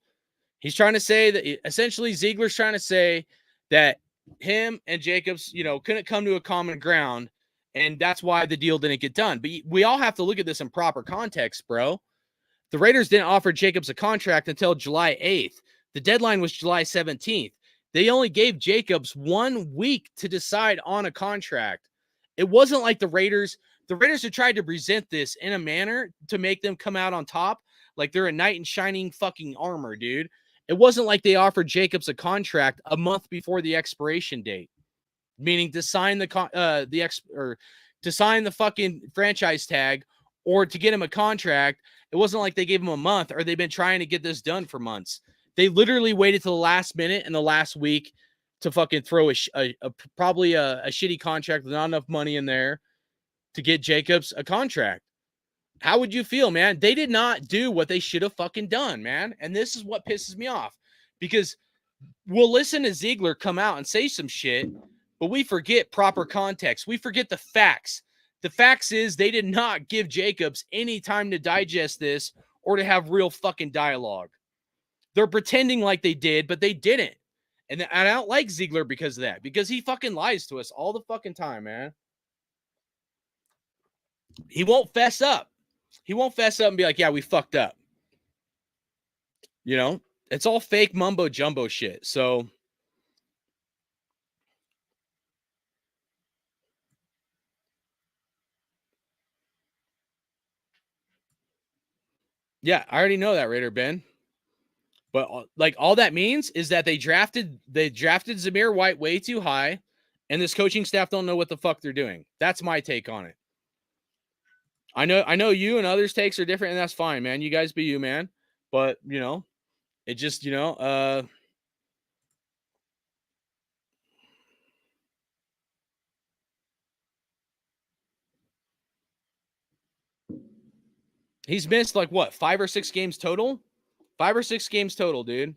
He's trying to say that essentially Ziegler's trying to say that him and Jacobs, couldn't come to a common ground, and that's why the deal didn't get done. But we all have to look at this in proper context, bro. The Raiders didn't offer Jacobs a contract until July 8th. The deadline was July 17th. They only gave Jacobs 1 week to decide on a contract. It wasn't like the Raiders have tried to present this in a manner to make them come out on top like they're a knight in shining fucking armor, dude. It wasn't like they offered Jacobs a contract a month before the expiration date, meaning to sign to sign the fucking franchise tag or to get him a contract. It wasn't like they gave him a month or they've been trying to get this done for months. They literally waited till the last minute in the last week to fucking throw probably a shitty contract with not enough money in there to get Jacobs a contract. How would you feel, man? They did not do what they should have fucking done, man. And this is what pisses me off, because we'll listen to Ziegler come out and say some shit, but we forget proper context. We forget the facts. The facts is they did not give Jacobs any time to digest this or to have real fucking dialogue. They're pretending like they did, but they didn't. And I don't like Ziegler because of that, because he fucking lies to us all the fucking time, man. He won't fess up. He won't fess up and be like, yeah, we fucked up. It's all fake mumbo jumbo shit. So yeah, I already know that, Raider Ben. But like all that means is that they drafted Zamir White way too high, and this coaching staff don't know what the fuck they're doing. That's my take on it. I know you and others' takes are different, and that's fine, man. You guys be you, man. But it just he's missed like what, 5 or 6 games total? 5 or 6 games total, dude.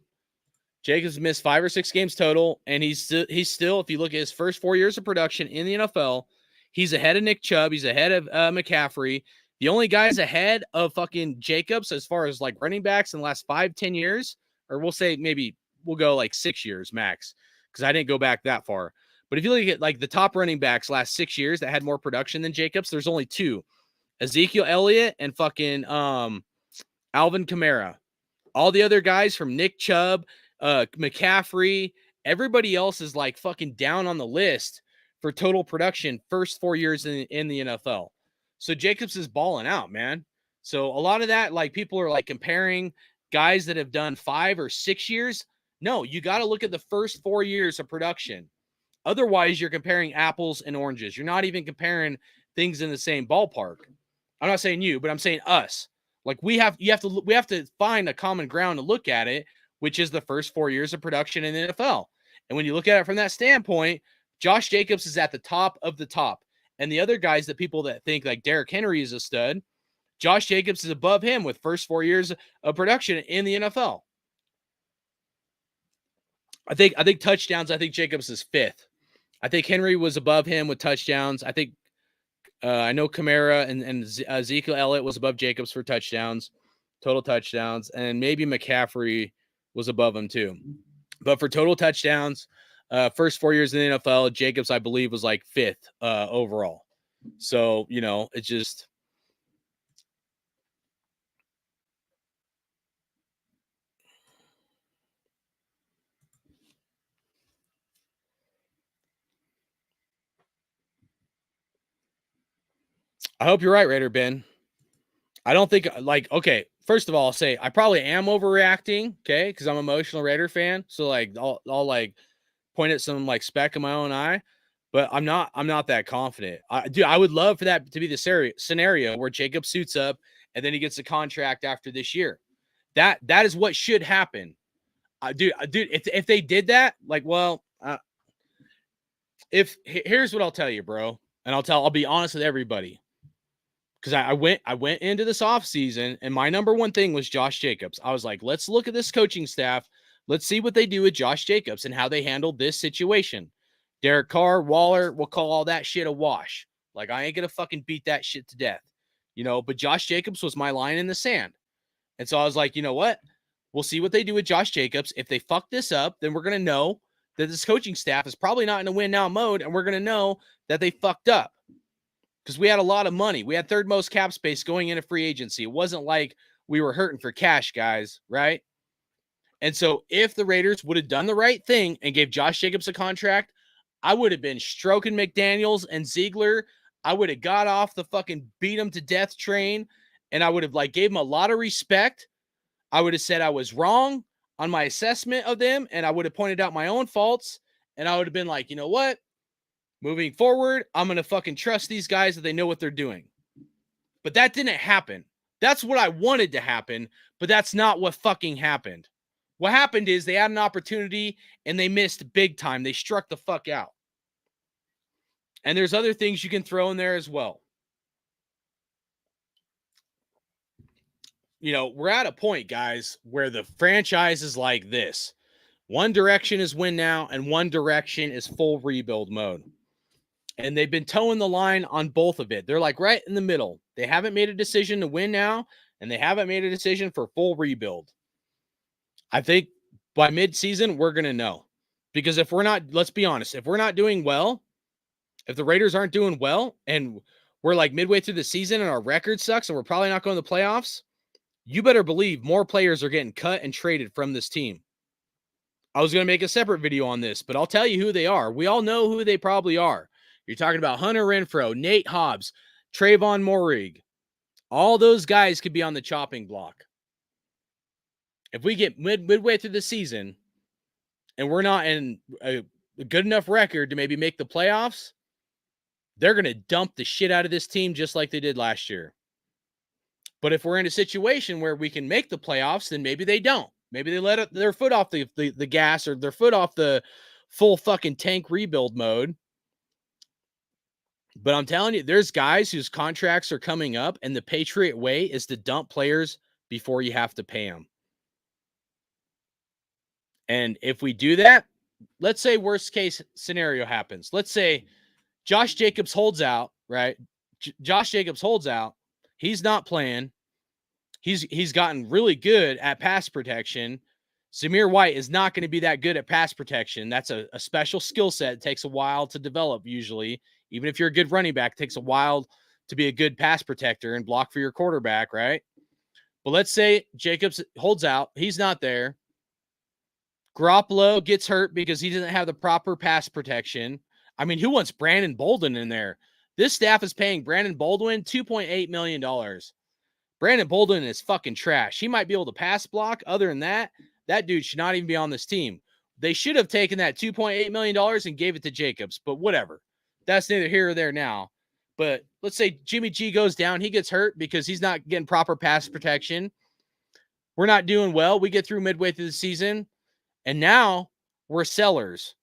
Jacobs missed 5 or 6 games total, and he's still, if you look at his first 4 years of production in the NFL, he's ahead of Nick Chubb. He's ahead of McCaffrey. The only guys ahead of fucking Jacobs as far as like running backs in the last 5-10 years, or we'll say maybe we'll go like 6 years max, because I didn't go back that far. But if you look at like the top running backs last 6 years that had more production than Jacobs, there's only 2. Ezekiel Elliott and fucking Alvin Kamara. All the other guys from Nick Chubb, McCaffrey, everybody else is like fucking down on the list for total production first 4 years in the NFL. So Jacobs is balling out, man. So a lot of that, like people are like comparing guys that have done 5 or 6 years. No, you got to look at the first 4 years of production. Otherwise, you're comparing apples and oranges. You're not even comparing things in the same ballpark. I'm not saying you, but I'm saying us. Like we have to find a common ground to look at it, which is the first 4 years of production in the NFL. And when you look at it from that standpoint, Josh Jacobs is at the top of the top. And the other guys, the people that think like Derrick Henry is a stud, Josh Jacobs is above him with first 4 years of production in the NFL. I think touchdowns, I think Jacobs is 5th. I think Henry was above him with touchdowns. I think I know Kamara and Ezekiel Elliott was above Jacobs for touchdowns, total touchdowns, and maybe McCaffrey was above him too. But for total touchdowns, first 4 years in the NFL, Jacobs, I believe, was like 5th overall. So, it's just. I hope you're right, Raider Ben. I don't think, okay, first of all, I'll say I probably am overreacting, okay, because I'm an emotional Raider fan. So, like, I'll like point at some like speck in my own eye. But I'm not that confident. Dude, I would love for that to be the scenario where Jacob suits up and then he gets a contract after this year. That is what should happen. Dude, if they did that, like, well, here's what I'll tell you, bro, and I'll be honest with everybody, because I went into this offseason and my number one thing was Josh Jacobs. I was like, let's look at this coaching staff. Let's see what they do with Josh Jacobs and how they handled this situation. Derek Carr, Waller, we'll call all that shit a wash. Like, I ain't gonna fucking beat that shit to death, but Josh Jacobs was my line in the sand. And so I was like, you know what? We'll see what they do with Josh Jacobs. If they fuck this up, then we're going to know that this coaching staff is probably not in a win now mode, and we're going to know that they fucked up. Because we had a lot of money. We had third most cap space going into free agency. It wasn't like we were hurting for cash, guys, right? And so if the Raiders would have done the right thing and gave Josh Jacobs a contract, I would have been stroking McDaniels and Ziegler. I would have got off the fucking beat him to death train, and I would have gave him a lot of respect. I would have said I was wrong on my assessment of them, and I would have pointed out my own faults, and I would have been like, you know what? Moving forward, I'm going to fucking trust these guys that they know what they're doing. But that didn't happen. That's what I wanted to happen, but that's not what fucking happened. What happened is they had an opportunity and they missed big time. They struck the fuck out. And there's other things you can throw in there as well. We're at a point, guys, where the franchise is like this. One direction is win now, and one direction is full rebuild mode. And they've been towing the line on both of it. They're like right in the middle. They haven't made a decision to win now, and they haven't made a decision for full rebuild. I think by mid-season, we're going to know. Because if we're not, let's be honest, if we're not doing well, if the Raiders aren't doing well, and we're like midway through the season and our record sucks and we're probably not going to the playoffs, you better believe more players are getting cut and traded from this team. I was going to make a separate video on this, but I'll tell you who they are. We all know who they probably are. You're talking about Hunter Renfrow, Nate Hobbs, Trayvon Moehrig. All those guys could be on the chopping block. If we get midway through the season and we're not in a good enough record to maybe make the playoffs, they're going to dump the shit out of this team just like they did last year. But if we're in a situation where we can make the playoffs, then maybe they don't. Maybe they let their foot off the gas, or their foot off the full fucking tank rebuild mode. But I'm telling you, there's guys whose contracts are coming up, and the Patriot way is to dump players before you have to pay them. And if we do that, let's say worst case scenario happens. Let's say Josh Jacobs holds out, right? Josh Jacobs holds out. He's not playing. He's gotten really good at pass protection. Zamir White is not going to be that good at pass protection. That's a special skill set. It takes a while to develop usually. Even if you're a good running back, it takes a while to be a good pass protector and block for your quarterback, right? But let's say Jacobs holds out. He's not there. Garoppolo gets hurt because he doesn't have the proper pass protection. I mean, who wants Brandon Bolden in there? This staff is paying Brandon Bolden $2.8 million. Brandon Bolden is fucking trash. He might be able to pass block. Other than that, that dude should not even be on this team. They should have taken that $2.8 million and gave it to Jacobs, but whatever. That's neither here or there now. But let's say Jimmy G goes down. He gets hurt because he's not getting proper pass protection. We're not doing well. We get through midway through the season, and now we're sellers.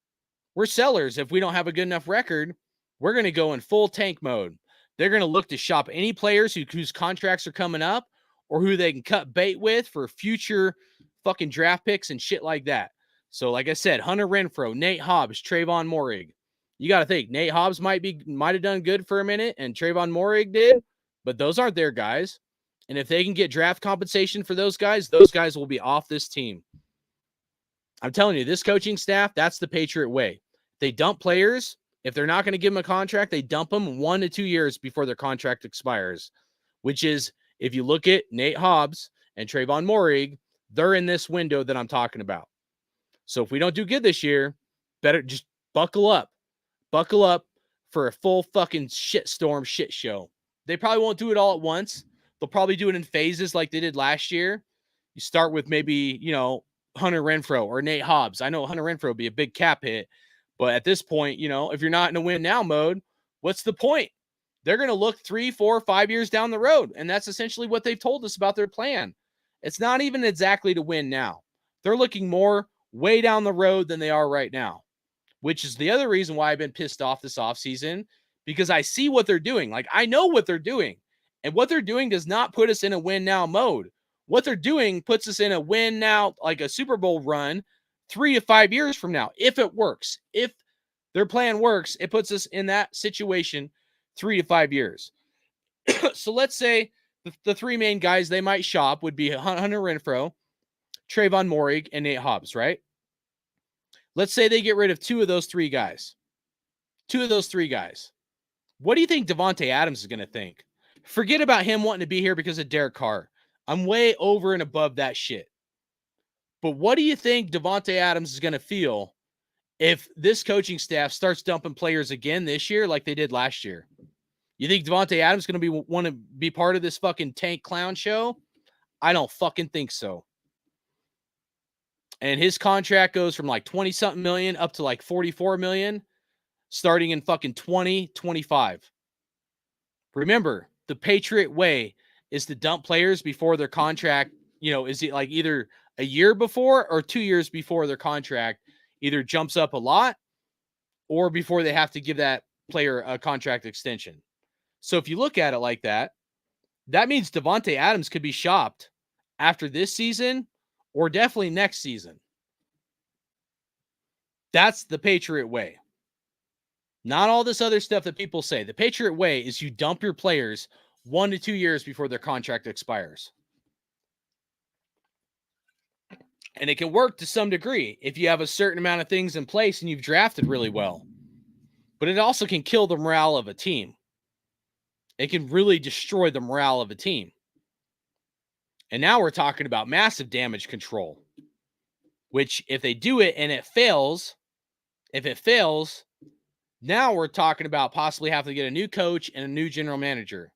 We're sellers. If we don't have a good enough record, we're going to go in full tank mode. They're going to look to shop any players whose contracts are coming up or who they can cut bait with for future fucking draft picks and shit like that. So like I said, Hunter Renfrow, Nate Hobbs, Trayvon Moehrig. You got to think Nate Hobbs might have done good for a minute and Trayvon Moehrig did, but those aren't their guys. And if they can get draft compensation for those guys will be off this team. I'm telling you, this coaching staff, that's the Patriot way. They dump players. If they're not going to give them a contract, they dump them 1 to 2 years before their contract expires, which is, if you look at Nate Hobbs and Trayvon Moehrig, they're in this window that I'm talking about. So if we don't do good this year, better just buckle up. Buckle up for a full fucking shitstorm shit show. They probably won't do it all at once. They'll probably do it in phases like they did last year. You start with maybe, Hunter Renfrow or Nate Hobbs. I know Hunter Renfrow would be a big cap hit, But at this point, if you're not in a win now mode, what's the point? They're going to look 3, 4, 5 years down the road. And that's essentially what they've told us about their plan. It's not even exactly to win now. They're looking more way down the road than they are right now, which is the other reason why I've been pissed off this offseason, because I see what they're doing. Like, I know what they're doing. And what they're doing does not put us in a win now mode. What they're doing puts us in a win now, like a Super Bowl run 3 to 5 years from now. If it works, if their plan works, it puts us in that situation 3 to 5 years. So let's say the three main guys they might shop would be Hunter Renfrow, Trayvon Moehrig, and Nate Hobbs, right? Let's say they get rid of two of those three guys. What do you think Devontae Adams is going to think? Forget about him wanting to be here because of Derek Carr. I'm way over and above that shit. But what do you think Devontae Adams is going to feel if this coaching staff starts dumping players again this year like they did last year? You think Devontae Adams is going to want to be part of this fucking tank clown show? I don't fucking think so. And his contract goes from like 20-something million up to like 44 million starting in fucking 2025. Remember, the Patriot way is to dump players before their contract, is it like either a year before or 2 years before their contract either jumps up a lot or before they have to give that player a contract extension. So if you look at it like that, that means Devontae Adams could be shopped after this season or definitely next season. That's the Patriot way. Not all this other stuff that people say. The Patriot way is you dump your players 1 to 2 years before their contract expires. And it can work to some degree if you have a certain amount of things in place and you've drafted really well. But it also can kill the morale of a team. It can really destroy the morale of a team. And now we're talking about massive damage control, which if they do it and it fails, now we're talking about possibly having to get a new coach and a new general manager,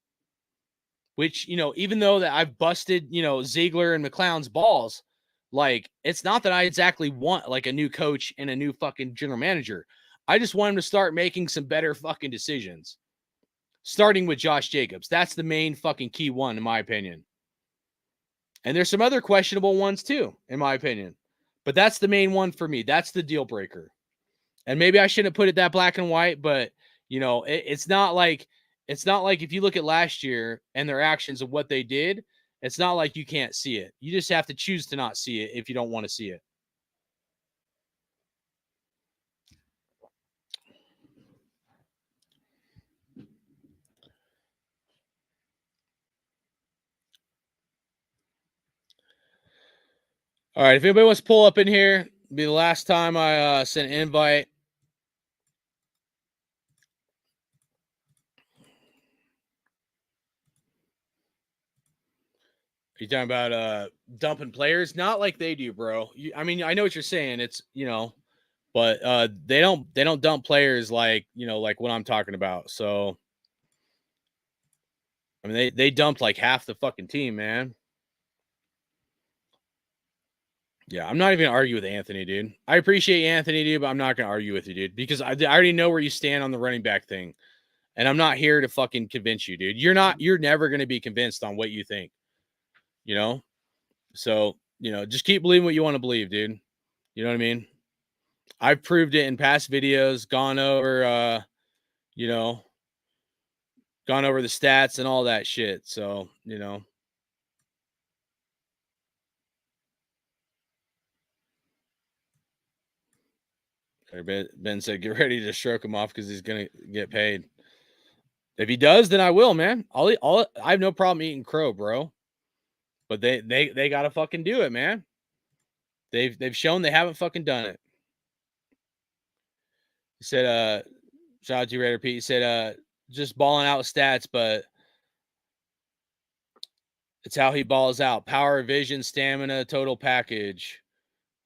which, even though that I've busted, Ziegler and McClown's balls, like, it's not that I exactly want like a new coach and a new fucking general manager. I just want him to start making some better fucking decisions, starting with Josh Jacobs. That's the main fucking key one, in my opinion. And there's some other questionable ones too, in my opinion. But that's the main one for me. That's the deal breaker. And maybe I shouldn't put it that black and white, but it's not like if you look at last year and their actions of what they did, it's not like you can't see it. You just have to choose to not see it if you don't want to see it. All right, if anybody wants to pull up in here, it'll be the last time I sent an invite. Are you talking about dumping players? Not like they do, bro. I know what you're saying. It's, but they don't dump players like what I'm talking about. So they dumped like half the fucking team, man. Yeah, I'm not even going to argue with Anthony, dude. I appreciate Anthony, dude, but I'm not going to argue with you, dude, because I already know where you stand on the running back thing. And I'm not here to fucking convince you, dude. You're never going to be convinced on what you think, So, just keep believing what you want to believe, dude. You know what I mean? I've proved it in past videos, gone over the stats and all that shit. So, Ben said, get ready to stroke him off because he's going to get paid. If he does, then I will, man. I have no problem eating crow, bro. But they got to fucking do it, man. They've shown they haven't fucking done it. He said, shout out to you, Raider Pete. He said, just balling out with stats, but it's how he balls out. Power, vision, stamina, total package.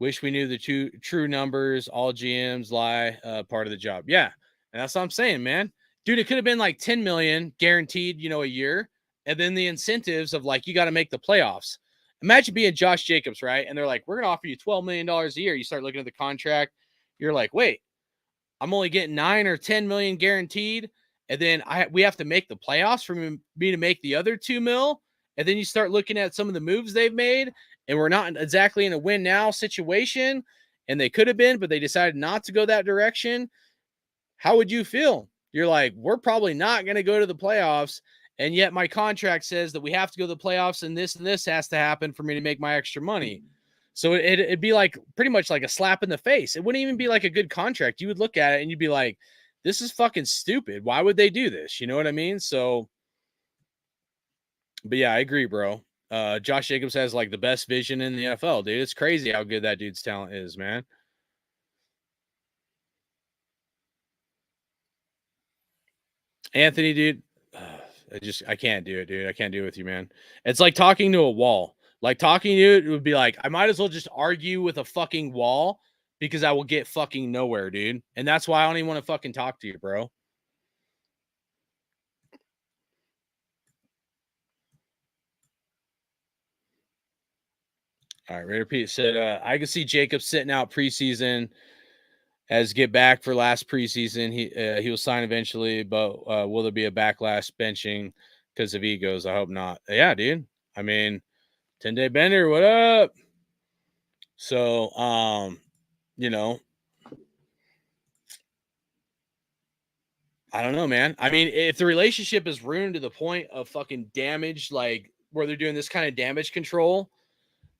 Wish we knew the true numbers. All GMs lie, part of the job. Yeah, and that's what I'm saying, man. Dude, it could have been like 10 million guaranteed, a year. And then the incentives of like, you got to make the playoffs. Imagine being Josh Jacobs, right? And they're like, we're going to offer you $12 million a year. You start looking at the contract. You're like, wait, I'm only getting 9 or 10 million guaranteed. And then we have to make the playoffs for me to make the other 2 mil. And then you start looking at some of the moves they've made, and we're not exactly in a win now situation. And they could have been, but they decided not to go that direction. How would you feel? You're like, we're probably not going to go to the playoffs. And yet my contract says that we have to go to the playoffs, and this has to happen for me to make my extra money. So it'd be like pretty much like a slap in the face. It wouldn't even be like a good contract. You would look at it and you'd be like, this is fucking stupid. Why would they do this? You know what I mean? So, but yeah, I agree, bro. Josh Jacobs has like the best vision in the NFL, dude. It's crazy how good that dude's talent is, man. Anthony, dude, I can't do it, dude. I can't do it with you, man. It's like talking to a wall. Like talking to you, it would be like, I might as well just argue with a fucking wall because I will get fucking nowhere, dude. And that's why I don't even want to fucking talk to you, bro. All right, Raider Pete said, I can see Jacobs sitting out preseason as get back for last preseason. He will sign eventually, but will there be a backlash benching because of egos? I hope not. Yeah, dude. I mean, 10-day bender, what up? So, you know, I don't know, man. I mean, if the relationship is ruined to the point of fucking damage, like where they're doing this kind of damage control,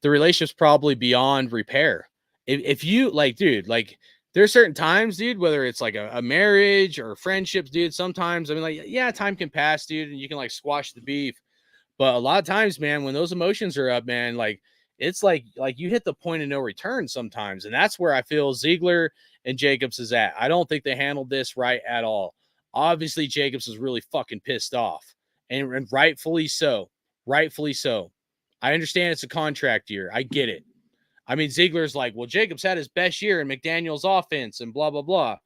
the relationship's probably beyond repair. If you like, dude, like there's certain times, dude, whether it's like a marriage or friendships, dude, sometimes, I mean, like, yeah, time can pass, dude, and you can like squash the beef. But a lot of times, man, when those emotions are up, man, like it's like you hit the point of no return sometimes. And that's where I feel Ziegler and Jacobs is at. I don't think they handled this right at all. Obviously, Jacobs is really fucking pissed off, and rightfully so. Rightfully so. I understand it's a contract year. I get it. I mean, Ziegler's like, well, Jacobs had his best year in McDaniel's offense and blah, blah, blah.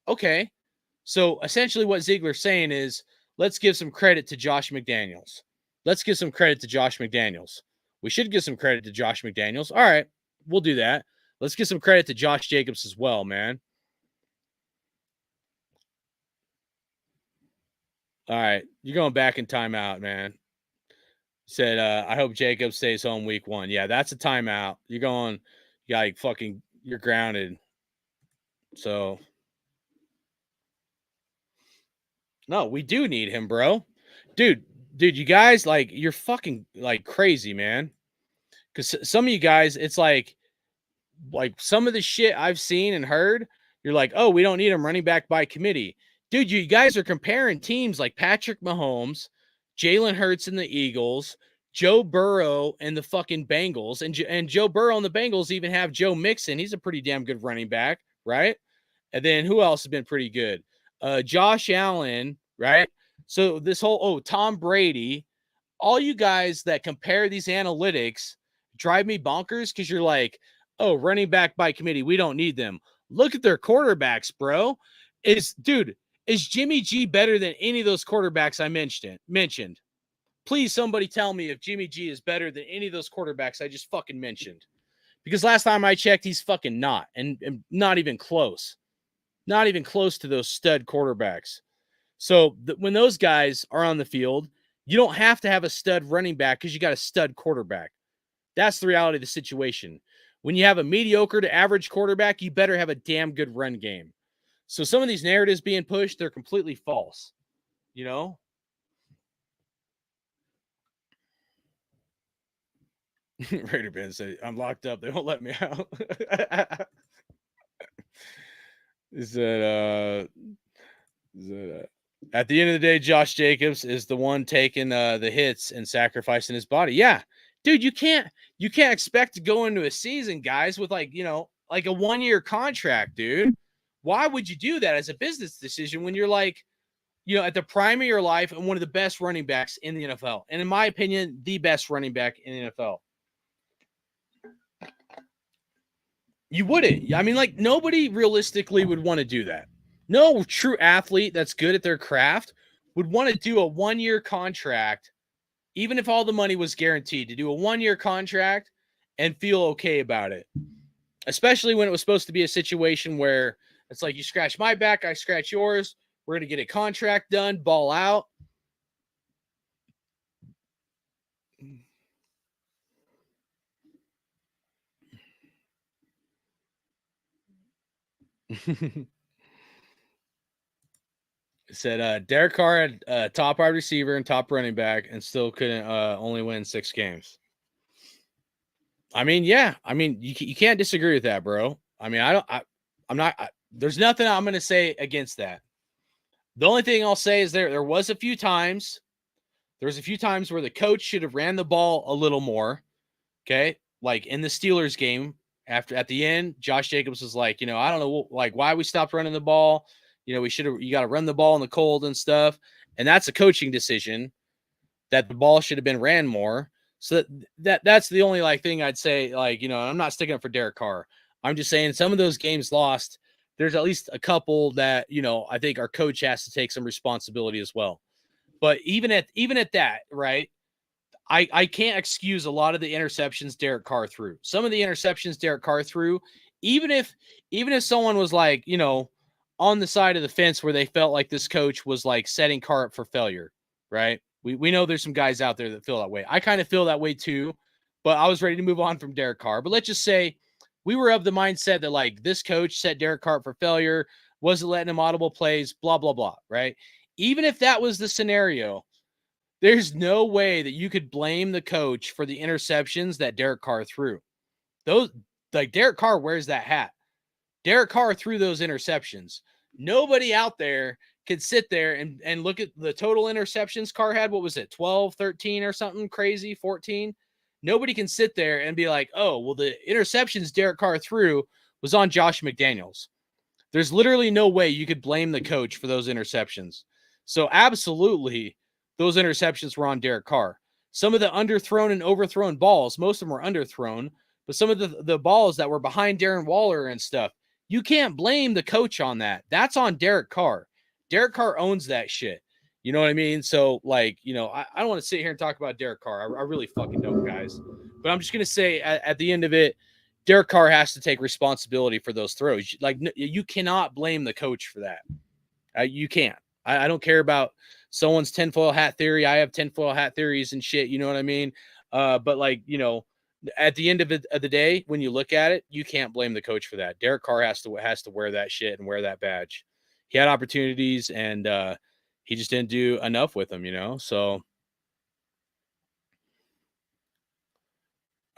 Okay. So essentially what Ziegler's saying is, let's give some credit to Josh McDaniels. Let's give some credit to Josh McDaniels. We should give some credit to Josh McDaniels. All right, we'll do that. Let's give some credit to Josh Jacobs as well, man. All right, you're going back in timeout, man. Said, I hope Jacob stays home week 1. Yeah, that's a timeout. You're going, you're grounded. So, no, we do need him, bro. Dude, you guys, like, you're fucking, like, crazy, man. Because some of you guys, it's like some of the shit I've seen and heard, you're like, oh, we don't need him running back by committee. Dude, you guys are comparing teams like Patrick Mahomes, Jalen Hurts and the Eagles, Joe Burrow and the fucking Bengals. And Joe Burrow and the Bengals even have Joe Mixon. He's a pretty damn good running back, right? And then who else has been pretty good? Josh Allen, right? So this whole, Tom Brady, all you guys that compare these analytics drive me bonkers because you're like, oh, running back by committee, we don't need them. Look at their quarterbacks, bro. Is Jimmy G better than any of those quarterbacks I mentioned? Please, somebody tell me if Jimmy G is better than any of those quarterbacks I just fucking mentioned. Because last time I checked, he's fucking not. And not even close. Not even close to those stud quarterbacks. So when those guys are on the field, you don't have to have a stud running back because you got a stud quarterback. That's the reality of the situation. When you have a mediocre to average quarterback, you better have a damn good run game. So some of these narratives being pushed, they're completely false. You know? Raider Ben said, I'm locked up. They won't let me out. Is that at the end of the day, Josh Jacobs is the one taking the hits and sacrificing his body. Yeah. Dude, you can't expect to go into a season, guys, with like a 1-year contract, dude. Why would you do that as a business decision when you're like, at the prime of your life and one of the best running backs in the NFL? And in my opinion, the best running back in the NFL. You wouldn't. I mean, like, nobody realistically would want to do that. No true athlete that's good at their craft would want to do a 1-year contract, even if all the money was guaranteed, to do a 1-year contract and feel okay about it. Especially when it was supposed to be a situation where It's like you scratch my back, I scratch yours. We're going to get a contract done, ball out. Said Derek Carr had top wide receiver and top running back and still couldn't only win 6 games. I mean, yeah. I mean, you can't disagree with that, bro. I mean, there's nothing I'm going to say against that. The only thing I'll say is there was a few times where the coach should have ran the ball a little more. Okay. Like in the Steelers game at the end, Josh Jacobs was like, I don't know, like why we stopped running the ball. You got to run the ball in the cold and stuff. And that's a coaching decision that the ball should have been ran more. So that's the only like thing I'd say, like, I'm not sticking up for Derek Carr. I'm just saying some of those games lost, there's at least a couple that, I think our coach has to take some responsibility as well. But even at that, right, I can't excuse a lot of the interceptions Derek Carr threw. Some of the interceptions Derek Carr threw, even if someone was like, on the side of the fence where they felt like this coach was like setting Carr up for failure, right? We know there's some guys out there that feel that way. I kind of feel that way too, but I was ready to move on from Derek Carr. But let's just say we were of the mindset that like this coach set Derek Carr up for failure, wasn't letting him audible plays, blah, blah, blah, right? Even if that was the scenario, there's no way that you could blame the coach for the interceptions that Derek Carr threw. Those, like, Derek Carr wears that hat. Derek Carr threw those interceptions. Nobody out there could sit there and look at the total interceptions Carr had. What was it, 12, 13 or something crazy, 14? Nobody can sit there and be like, oh, well, the interceptions Derek Carr threw was on Josh McDaniels. There's literally no way you could blame the coach for those interceptions. So absolutely, those interceptions were on Derek Carr. Some of the underthrown and overthrown balls, most of them were underthrown, but some of the balls that were behind Darren Waller and stuff, you can't blame the coach on that. That's on Derek Carr. Derek Carr owns that shit. You know what I mean? So, like, I don't want to sit here and talk about Derek Carr. I really fucking don't, guys. But I'm just going to say at the end of it, Derek Carr has to take responsibility for those throws. Like, you cannot blame the coach for that. You can't. I don't care about someone's tinfoil hat theory. I have tinfoil hat theories and shit. You know what I mean? But like, at the end of the day, when you look at it, you can't blame the coach for that. Derek Carr has to wear that shit and wear that badge. He had opportunities and he just didn't do enough with them, So,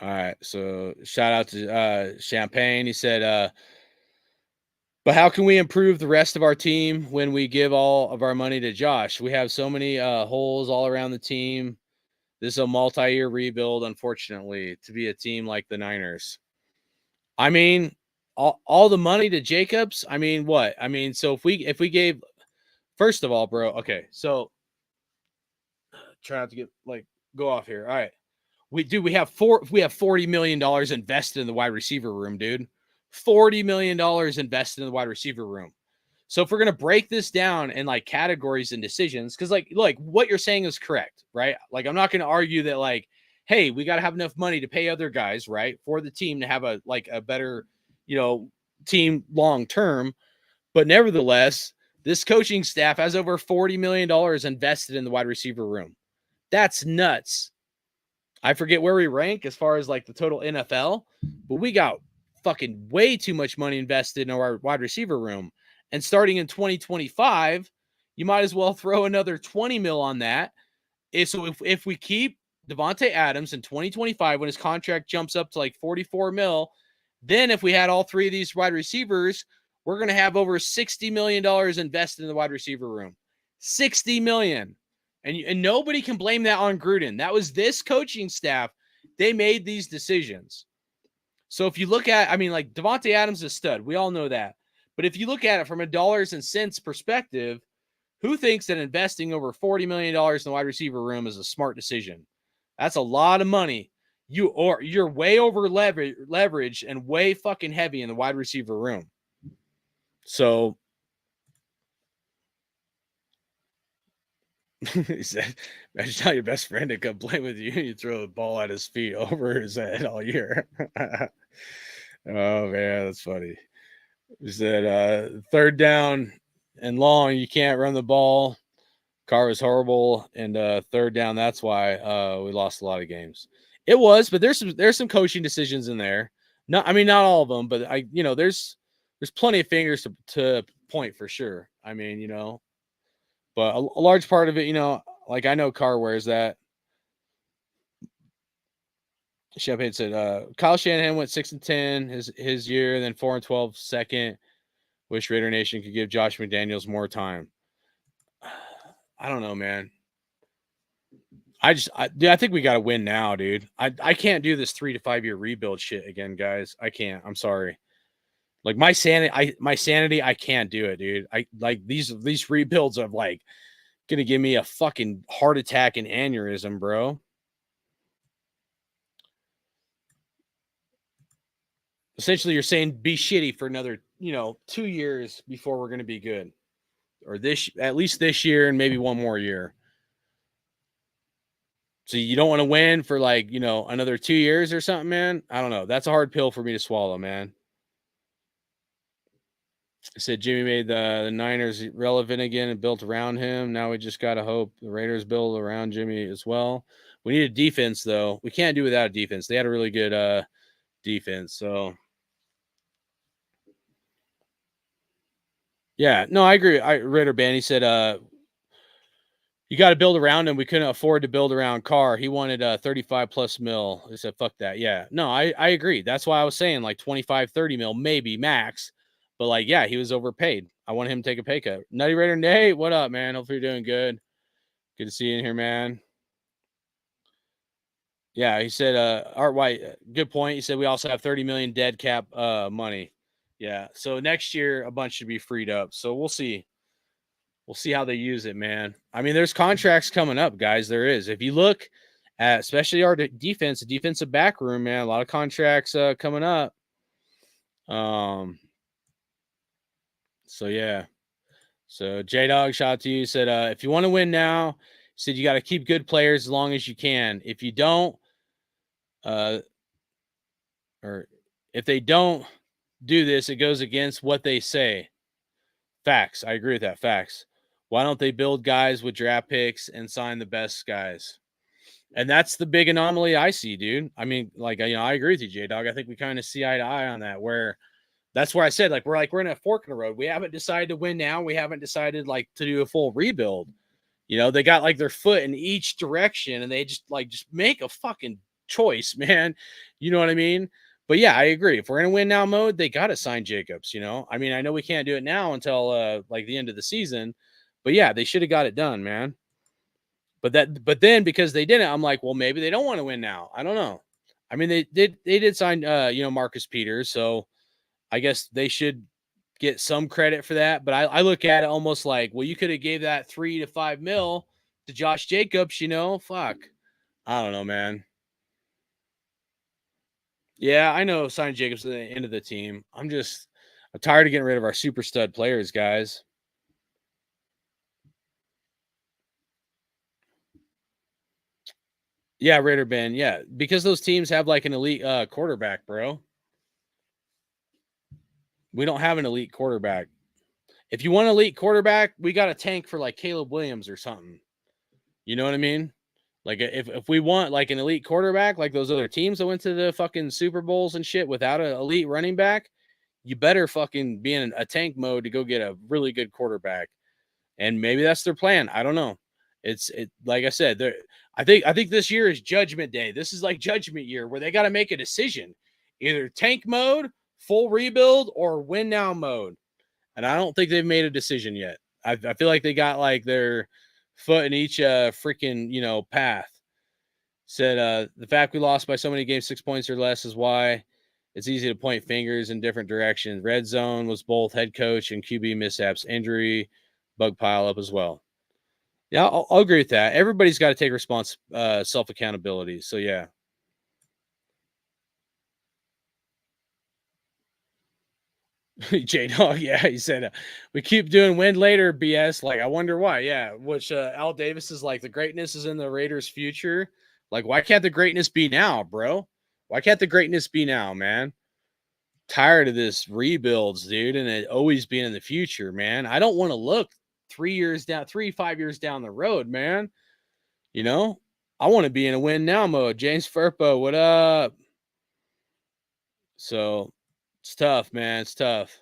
all right. So shout out to Champagne. He said, but how can we improve the rest of our team when we give all of our money to Josh? We have so many holes all around the team. This is a multi-year rebuild, unfortunately, to be a team like the Niners. I mean, all the money to Jacobs. I mean, what? I mean, so if we gave, first of all, bro. Okay, so try not to get go off here. All right, we have $40 million invested in the wide receiver room, dude. $40 million invested in the wide receiver room. So if we're going to break this down in like categories and decisions, because like what you're saying is correct, right? Like, I'm not going to argue that like, hey, we got to have enough money to pay other guys, right? For the team to have a better, team long-term. But nevertheless, this coaching staff has over $40 million invested in the wide receiver room. That's nuts. I forget where we rank as far as like the total NFL, but we got fucking way too much money invested in our wide receiver room. And starting in 2025, you might as well throw another 20 mil on that. If we keep Devontae Adams in 2025, when his contract jumps up to like 44 mil, then if we had all three of these wide receivers, we're going to have over $60 million invested in the wide receiver room. $60 million. And nobody can blame that on Gruden. That was this coaching staff. They made these decisions. So if you look at, I mean, like Devontae Adams is a stud. We all know that. But if you look at it from a dollars and cents perspective, who thinks that investing over $40 million in the wide receiver room is a smart decision? That's a lot of money. You're way over leverage and way fucking heavy in the wide receiver room. So he said, imagine how your best friend to come play with you and you throw the ball at his feet over his head all year. Oh man, that's funny. He said, third down and long, you can't run the ball. Carr was horrible, and third down. That's why we lost a lot of games. It was, but there's some coaching decisions in there. No, I mean not all of them, but there's plenty of fingers to point for sure. I mean, but a large part of it, like I know Carr wears that. Champagne said, Kyle Shanahan went 6-10 his year, then 4-12 second. Wish Raider Nation could give Josh McDaniels more time. I don't know, man. I think we got to win now, dude. I can't do this 3 to 5 year rebuild shit again, guys. I can't. I'm sorry. Like my sanity, I can't do it, dude. I like these rebuilds are like gonna give me a fucking heart attack and aneurysm, bro. Essentially, you're saying be shitty for another, 2 years before we're gonna be good, or at least this year and maybe one more year. So you don't want to win for like, another 2 years or something, man. I don't know. That's a hard pill for me to swallow, man. I said Jimmy made the Niners relevant again and built around him. Now we just got to hope the Raiders build around Jimmy as well. We need a defense, though. We can't do without a defense. They had a really good defense. So, yeah. No, I agree. Raider Band, he said, you got to build around him. We couldn't afford to build around Carr. He wanted 35 plus mil. He said, fuck that. Yeah. No, I agree. That's why I was saying like 25, 30 mil, maybe max. But like, yeah, he was overpaid. I want him to take a pay cut. Nutty Raider Nate, what up, man? Hopefully you're doing good. Good to see you in here, man. Yeah, he said, Art White, good point. He said we also have 30 million dead cap money. Yeah. So next year a bunch should be freed up. So we'll see. We'll see how they use it, man. I mean, there's contracts coming up, guys. There is. If you look at especially our defense, the defensive back room, man, a lot of contracts coming up. So yeah. So J-Dog, shout out to you. Said, if you want to win now, said you got to keep good players as long as you can. If you don't, or if they don't do this, it goes against what they say. Facts. I agree with that. Facts. Why don't they build guys with draft picks and sign the best guys? And that's the big anomaly I see, dude. I mean, like, I agree with you, J-Dog. I think we kind of see eye to eye on that, where that's where I said, like, we're in a fork in the road. We haven't decided to win now. We haven't decided, like, to do a full rebuild. They got, like, their foot in each direction, and they just make a fucking choice, man. You know what I mean? But, yeah, I agree. If we're in a win now mode, they got to sign Jacobs, I mean, I know we can't do it now until, like, the end of the season. But, yeah, they should have got it done, man. But then because they didn't, I'm like, well, maybe they don't want to win now. I don't know. I mean, they did sign, Marcus Peters, so I guess they should get some credit for that. But I look at it almost like, well, you could have gave that 3 to 5 mil to Josh Jacobs, fuck. I don't know, man. Yeah, I know signing Jacobs at the end of the team. I'm tired of getting rid of our super stud players, guys. Yeah, Raider Ben. Yeah, because those teams have like an elite quarterback, bro. We don't have an elite quarterback. If you want an elite quarterback, we got a tank for like Caleb Williams or something. You know what I mean? Like if we want like an elite quarterback, like those other teams that went to the fucking Super Bowls and shit without an elite running back, you better fucking be in a tank mode to go get a really good quarterback. And maybe that's their plan. I don't know. It's like I said, I think this year is judgment day. This is like judgment year where they got to make a decision. Either tank mode, full rebuild, or win now mode. And I don't think they've made a decision yet. I feel like they got like their foot in each freaking, path. Said the fact we lost by so many games, 6 points or less, is why it's easy to point fingers in different directions. Red zone was both head coach and QB mishaps, injury, bug pile up as well. Yeah, I'll agree with that. Everybody's got to take self accountability. So yeah. J-Dog, yeah, he said, we keep doing win later BS. Like, I wonder why. Yeah, which Al Davis is like, the greatness is in the Raiders' future. Like, why can't the greatness be now, bro? Why can't the greatness be now, man? tired of this rebuilds, dude, and it always being in the future, man. I don't want to look 5 years down the road, man. You know, I want to be in a win now mode. James Furpo, what up? So it's tough, man. It's tough.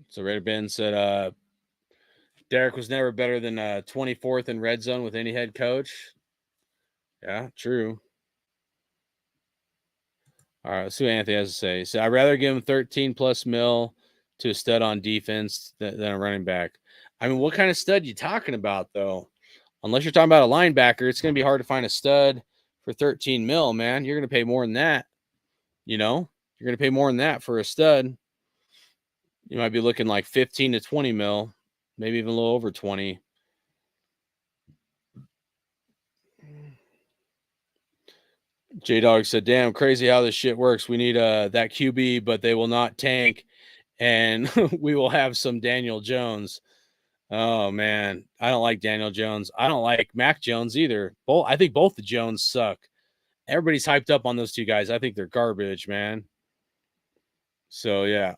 So Raider Ben said, Derek was never better than 24th in red zone with any head coach. Yeah, true. All right, let's see what Anthony has to say. So I'd rather give him 13 plus mil to a stud on defense than a running back. I mean, what kind of stud you talking about, though? Unless you're talking about a linebacker, it's going to be hard to find a stud for 13 mil, man. You're going to pay more than that. You know, you're going to pay more than that for a stud. You might be looking like 15 to 20 mil, maybe even a little over 20. J-Dog said, damn, crazy how this shit works. We need that QB, but they will not tank, and we will have some Daniel Jones. Oh, man. I don't like Daniel Jones. I don't like Mac Jones either. I think both the Jones suck. Everybody's hyped up on those two guys. I think they're garbage, man. So, yeah.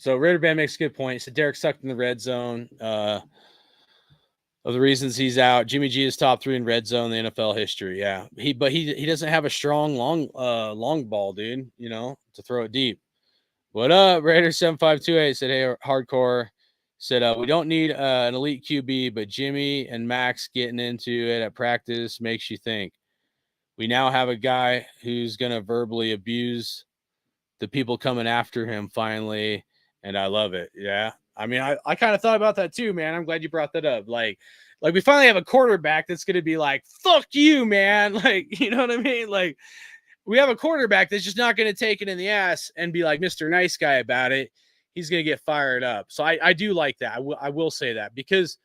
So, Raider Band makes a good point. So, Derek sucked in the red zone. Of the reasons he's out, Jimmy G is top 3 in red zone in the NFL history. Yeah, he doesn't have a strong long ball, dude. You know, to throw it deep. What up, Raider 7528 said, hey, hardcore said, we don't need an elite QB, but Jimmy and Max getting into it at practice makes you think. We now have a guy who's gonna verbally abuse the people coming after him finally, and I love it. Yeah. I mean, I kind of thought about that too, man. I'm glad you brought that up. Like we finally have a quarterback that's going to be like, fuck you, man. Like, you know what I mean? Like, we have a quarterback that's just not going to take it in the ass and be like Mr. Nice Guy about it. He's going to get fired up. So I do like that. I will say that because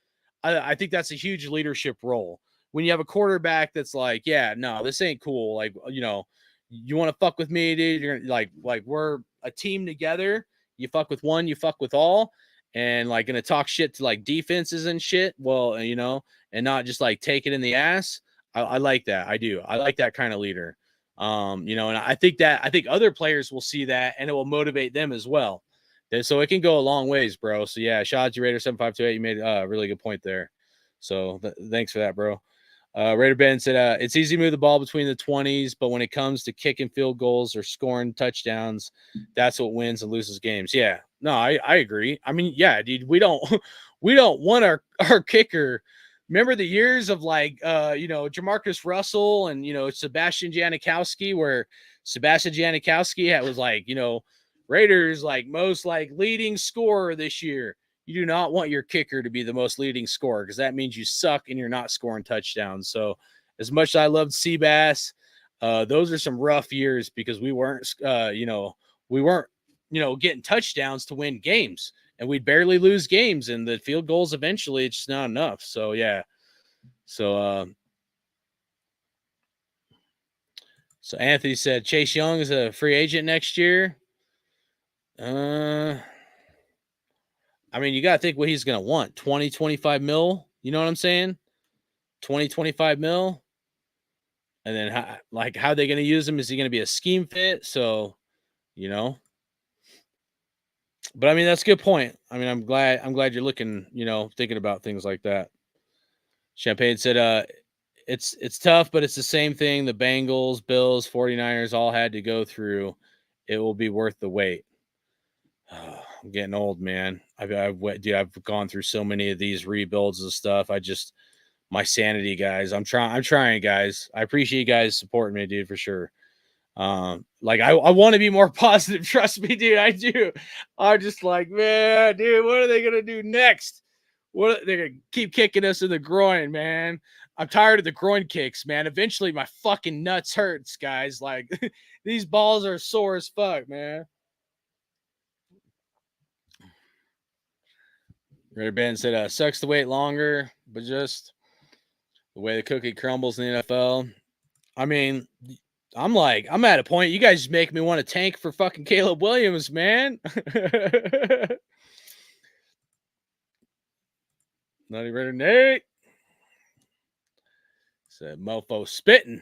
I think that's a huge leadership role. When you have a quarterback that's like, yeah, no, this ain't cool. Like, you know, you want to fuck with me, dude? You're like we're a team together. You fuck with one, you fuck with all. And like gonna talk shit to like defenses and shit. Well, you know, and not just like take it in the ass. I like that. I do. I like that kind of leader. You know, and I think other players will see that and it will motivate them as well. So it can go a long ways, bro. So yeah, shout out to Raider 7528. You made a really good point there. So thanks for that, bro. Raider Ben said, it's easy to move the ball between the 20s, but when it comes to kicking field goals or scoring touchdowns, that's what wins and loses games. Yeah, no, I agree. I mean, yeah, dude, we don't want our kicker. Remember the years of like, you know, Jamarcus Russell and, you know, Sebastian Janikowski, where Sebastian Janikowski was like, you know, Raiders like most like leading scorer this year. You do not want your kicker to be the most leading scorer because that means you suck and you're not scoring touchdowns. So as much as I loved Seabass, those are some rough years because we weren't getting touchdowns to win games and we'd barely lose games and the field goals eventually it's just not enough. So yeah. So Anthony said Chase Young is a free agent next year. I mean, you got to think what he's going to want. 20, 25 mil. You know what I'm saying? 20, 25 mil. And then how are they going to use him? Is he going to be a scheme fit? So, you know, but I mean, that's a good point. I mean, I'm glad you're looking, you know, thinking about things like that. Champagne said, it's tough, but it's the same thing. The Bengals, Bills, 49ers all had to go through. It will be worth the wait. I'm getting old, man. I've gone through so many of these rebuilds and stuff. My sanity, guys. I'm trying, guys. I appreciate you guys supporting me, dude, for sure. Like I want to be more positive. Trust me, dude. I do. I'm just like, man, dude, what are they gonna do next? They're gonna keep kicking us in the groin, man. I'm tired of the groin kicks, man. Eventually, my fucking nuts hurts, guys. Like these balls are sore as fuck, man. Raider Ben said, sucks to wait longer, but just the way the cookie crumbles in the NFL. I mean, I'm at a point. You guys make me want to tank for fucking Caleb Williams, man. Nutty Raider Nate said mofo spitting.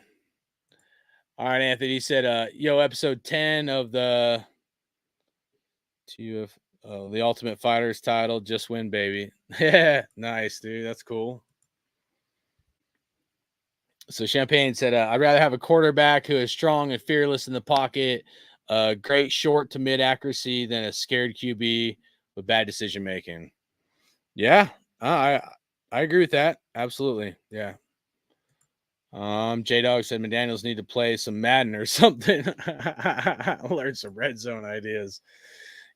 All right, Anthony said, yo, episode 10 of the the Ultimate Fighters title, just win, baby. Yeah, nice, dude. That's cool. So Champagne said, I'd rather have a quarterback who is strong and fearless in the pocket, great short to mid accuracy than a scared QB with bad decision making. Yeah, I agree with that. Absolutely. Yeah. J Dog said McDaniels need to play some Madden or something. Learn some red zone ideas.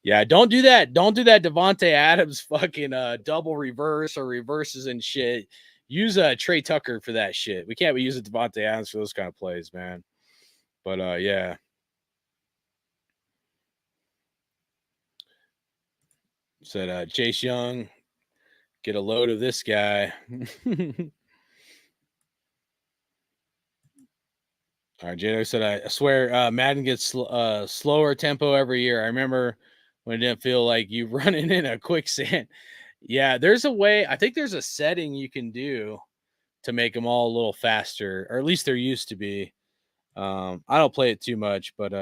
Yeah, don't do that. Don't do that Devontae Adams fucking double reverse or reverses and shit. Use Trey Tucker for that shit. We can't be using Devontae Adams for those kind of plays, man. But yeah. Said Chase Young, get a load of this guy. All right, Jado said, I swear Madden gets slower tempo every year. I remember when it didn't feel like you running in a quicksand. Yeah, there's a way. I think there's a setting you can do to make them all a little faster, or at least there used to be. I don't play it too much, but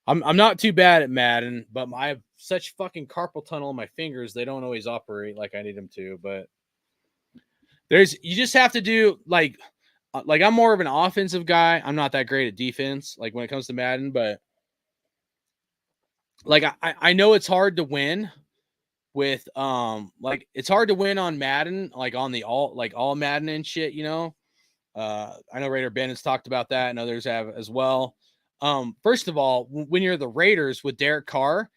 I'm not too bad at Madden, but I have such fucking carpal tunnel in my fingers, they don't always operate like I need them to. But you just have to do like I'm more of an offensive guy. I'm not that great at defense, like when it comes to Madden, but like I know it's hard to win with like it's hard to win on Madden, like on the all Madden and shit, you know. I know Raider Ben has talked about that and others have as well. First of all, when you're the Raiders with Derek Carr,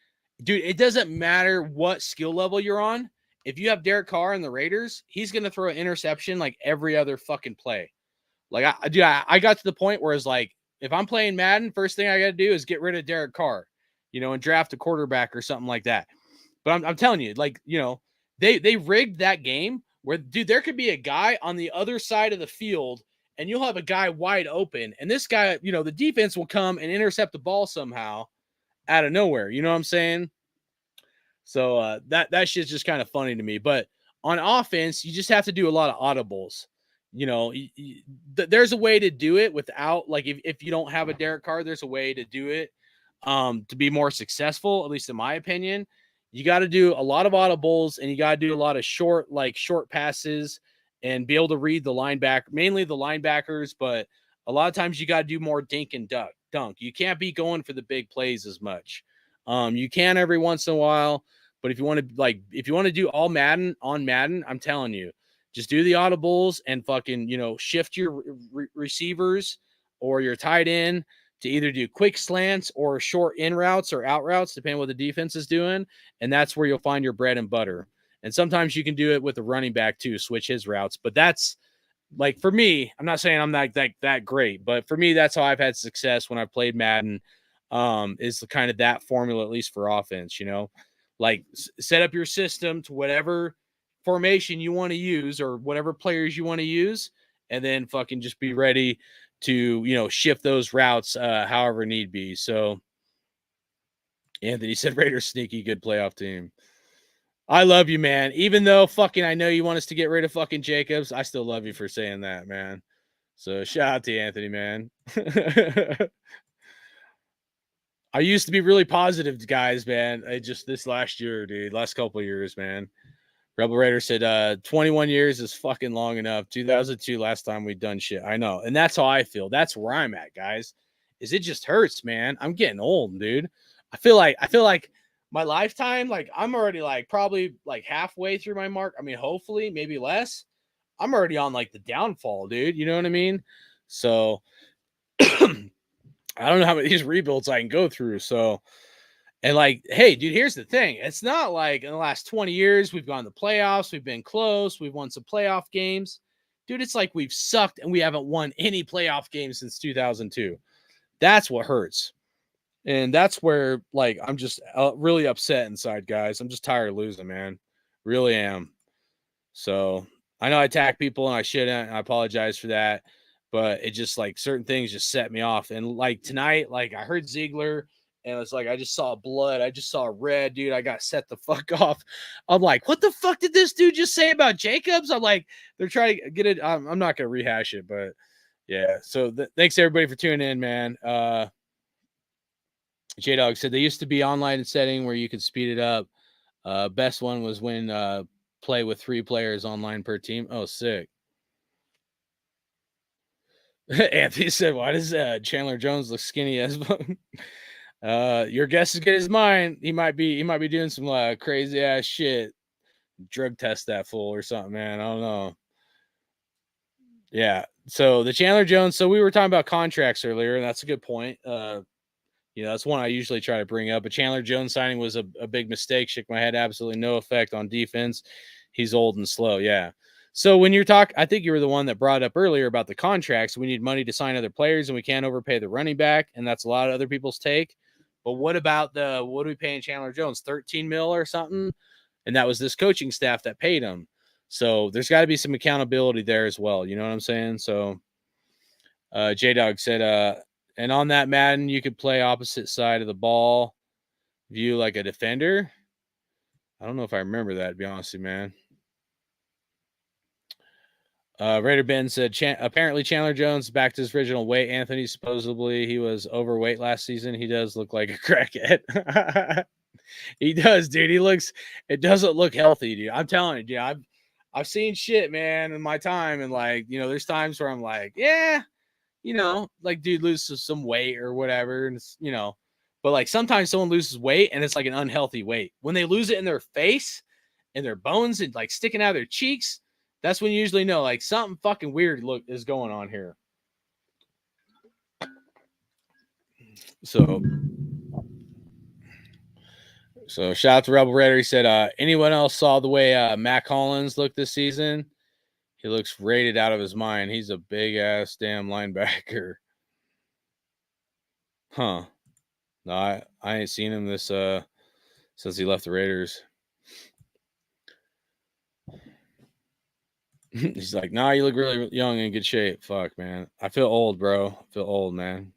dude, it doesn't matter what skill level you're on. If you have Derek Carr and the Raiders, he's going to throw an interception like every other fucking play. Like, I got to the point where it's like, if I'm playing Madden, first thing I got to do is get rid of Derek Carr, you know, and draft a quarterback or something like that. But I'm telling you, like, you know, they rigged that game where, dude, there could be a guy on the other side of the field and you'll have a guy wide open. And this guy, you know, the defense will come and intercept the ball somehow out of nowhere. You know what I'm saying? So that shit's just kind of funny to me. But on offense, you just have to do a lot of audibles. You know, there's a way to do it without, like, if you don't have a Derek Carr, there's a way to do it to be more successful, at least in my opinion. You got to do a lot of audibles and you got to do a lot of short passes and be able to read the linebacker, mainly the linebackers, but a lot of times you got to do more dink and dunk. You can't be going for the big plays as much. You can every once in a while, but if you want to do all Madden on Madden, I'm telling you, just do the audibles and fucking, you know, shift your receivers or your tight end to either do quick slants or short in routes or out routes, depending on what the defense is doing. And that's where you'll find your bread and butter. And sometimes you can do it with the running back too, switch his routes. But that's, like, for me, I'm not saying I'm not that great, but for me, that's how I've had success when I've played Madden, is the kind of that formula, at least for offense, you know, like set up your system to whatever formation you want to use or whatever players you want to use, and then fucking just be ready to, you know, shift those routes however need be. So Anthony said Raiders sneaky good playoff team. I love you, man. Even though fucking I know you want us to get rid of fucking Jacobs, I still love you for saying that, man. So shout out to you, Anthony, man. I used to be really positive, guys, man. I just this last year, dude, last couple of years, man. Rebel Raider said 21 years is fucking long enough. 2002 last time we done shit. I know. And that's how I feel. That's where I'm at, guys. Is it just hurts, man. I'm getting old, dude. I feel like my lifetime, like I'm already like probably like halfway through my mark. I mean, hopefully, maybe less. I'm already on like the downfall, dude. You know what I mean? So I don't know how many of these rebuilds I can go through. So, and like, hey, dude, here's the thing. It's not like in the last 20 years, we've gone to the playoffs. We've been close. We've won some playoff games. Dude, it's like we've sucked and we haven't won any playoff games since 2002. That's what hurts. And that's where, like, I'm just really upset inside, guys. I'm just tired of losing, man. Really am. So I know I attack people and I shouldn't. I apologize for that. But it just, like, certain things just set me off. And like tonight, like I heard Ziegler And it's like, I just saw blood. I just saw red, dude. I got set the fuck off. I'm like, what the fuck did this dude just say about Jacobs? I'm like, they're trying to get it. I'm not going to rehash it, but yeah. So thanks everybody for tuning in, man. J-Dog said they used to be online setting where you could speed it up. Best one was when play with 3 players online per team. Oh, sick. Anthony said, why does Chandler Jones look skinny as your guess is good as mine. He might be doing some crazy ass shit. Drug test that fool or something, man. I don't know. Yeah. So the Chandler Jones. So we were talking about contracts earlier, and that's a good point. That's one I usually try to bring up. But Chandler Jones signing was a big mistake. Shook my head. Absolutely no effect on defense. He's old and slow. Yeah. So when you're talking, I think you were the one that brought up earlier about the contracts. We need money to sign other players, and we can't overpay the running back, and that's a lot of other people's take. But what about what are we paying Chandler Jones? 13 mil or something? And that was this coaching staff that paid him. So there's got to be some accountability there as well. You know what I'm saying? So J-Dog said, and on that Madden, you could play opposite side of the ball, view like a defender. I don't know if I remember that, to be honest with you, man. Raider Ben said, apparently Chandler Jones back to his original weight. Anthony, supposedly he was overweight last season. He does look like a crackhead. He does, dude. It doesn't look healthy, dude. I'm telling you, dude. I've seen shit, man, in my time. And there's times where I'm like, yeah, dude loses some weight or whatever. And it's, but sometimes someone loses weight and it's like an unhealthy weight. When they lose it in their face and their bones and sticking out of their cheeks, that's when you usually know something fucking weird is going on here. So shout out to Rebel Raider. He said, anyone else saw the way Matt Collins looked this season? He looks rated out of his mind. He's a big ass damn linebacker. Huh. No, I ain't seen him this since he left the Raiders. He's like, nah, you look really young and in good shape. Fuck, man. I feel old, bro. I feel old, man.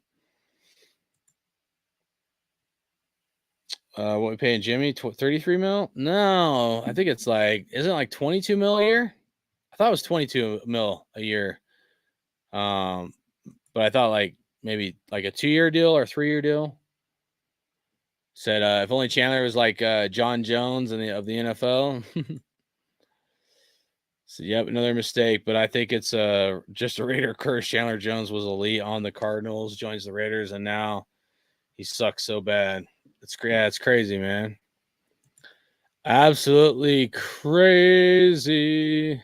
What we paying Jimmy? 33 mil? No, I think it's isn't it 22 mil a year? I thought it was 22 mil a year. But I thought maybe a 2-year deal or 3-year deal. Said if only Chandler was like John Jones of the NFL. So yep, another mistake. But I think it's just a Raider curse. Chandler Jones was elite on the Cardinals, joins the Raiders, and now he sucks so bad. It's crazy, man. Absolutely crazy.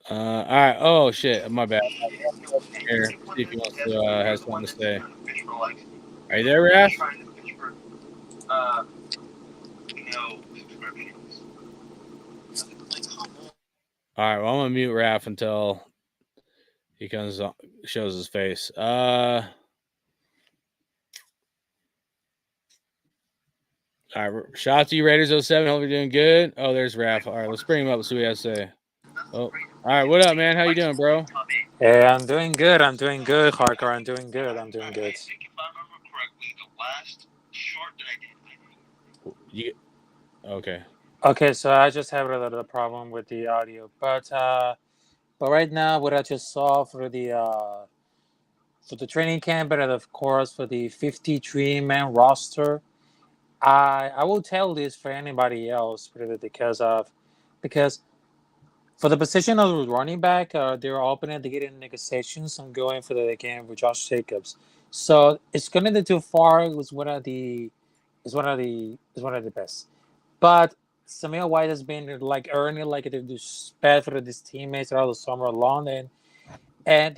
All right. Oh shit, my bad. Here, see if he wants to have something to say. Are you there, Raph? All right. Well, I'm gonna mute Raph until he comes shows his face. All right. Shout out to you, Raiders 07. Hope you're doing good. Oh, there's Raph. All right, let's bring him up and see what he has to say. Oh, all right. What up, man? How you doing, bro? Hey, I'm doing good. Carr. I'm doing good. Okay. Okay, so I just have a little problem with the audio, but right now, what I just saw for the training camp, and of course for the 53-man roster, I will tell this for anybody else, because for the position of running back, they're open to getting negotiations and going for the game with Josh Jacobs. So it's going to be too far. It was one of the best. But Samuel White has been earning the respect for his teammates all the summer long, and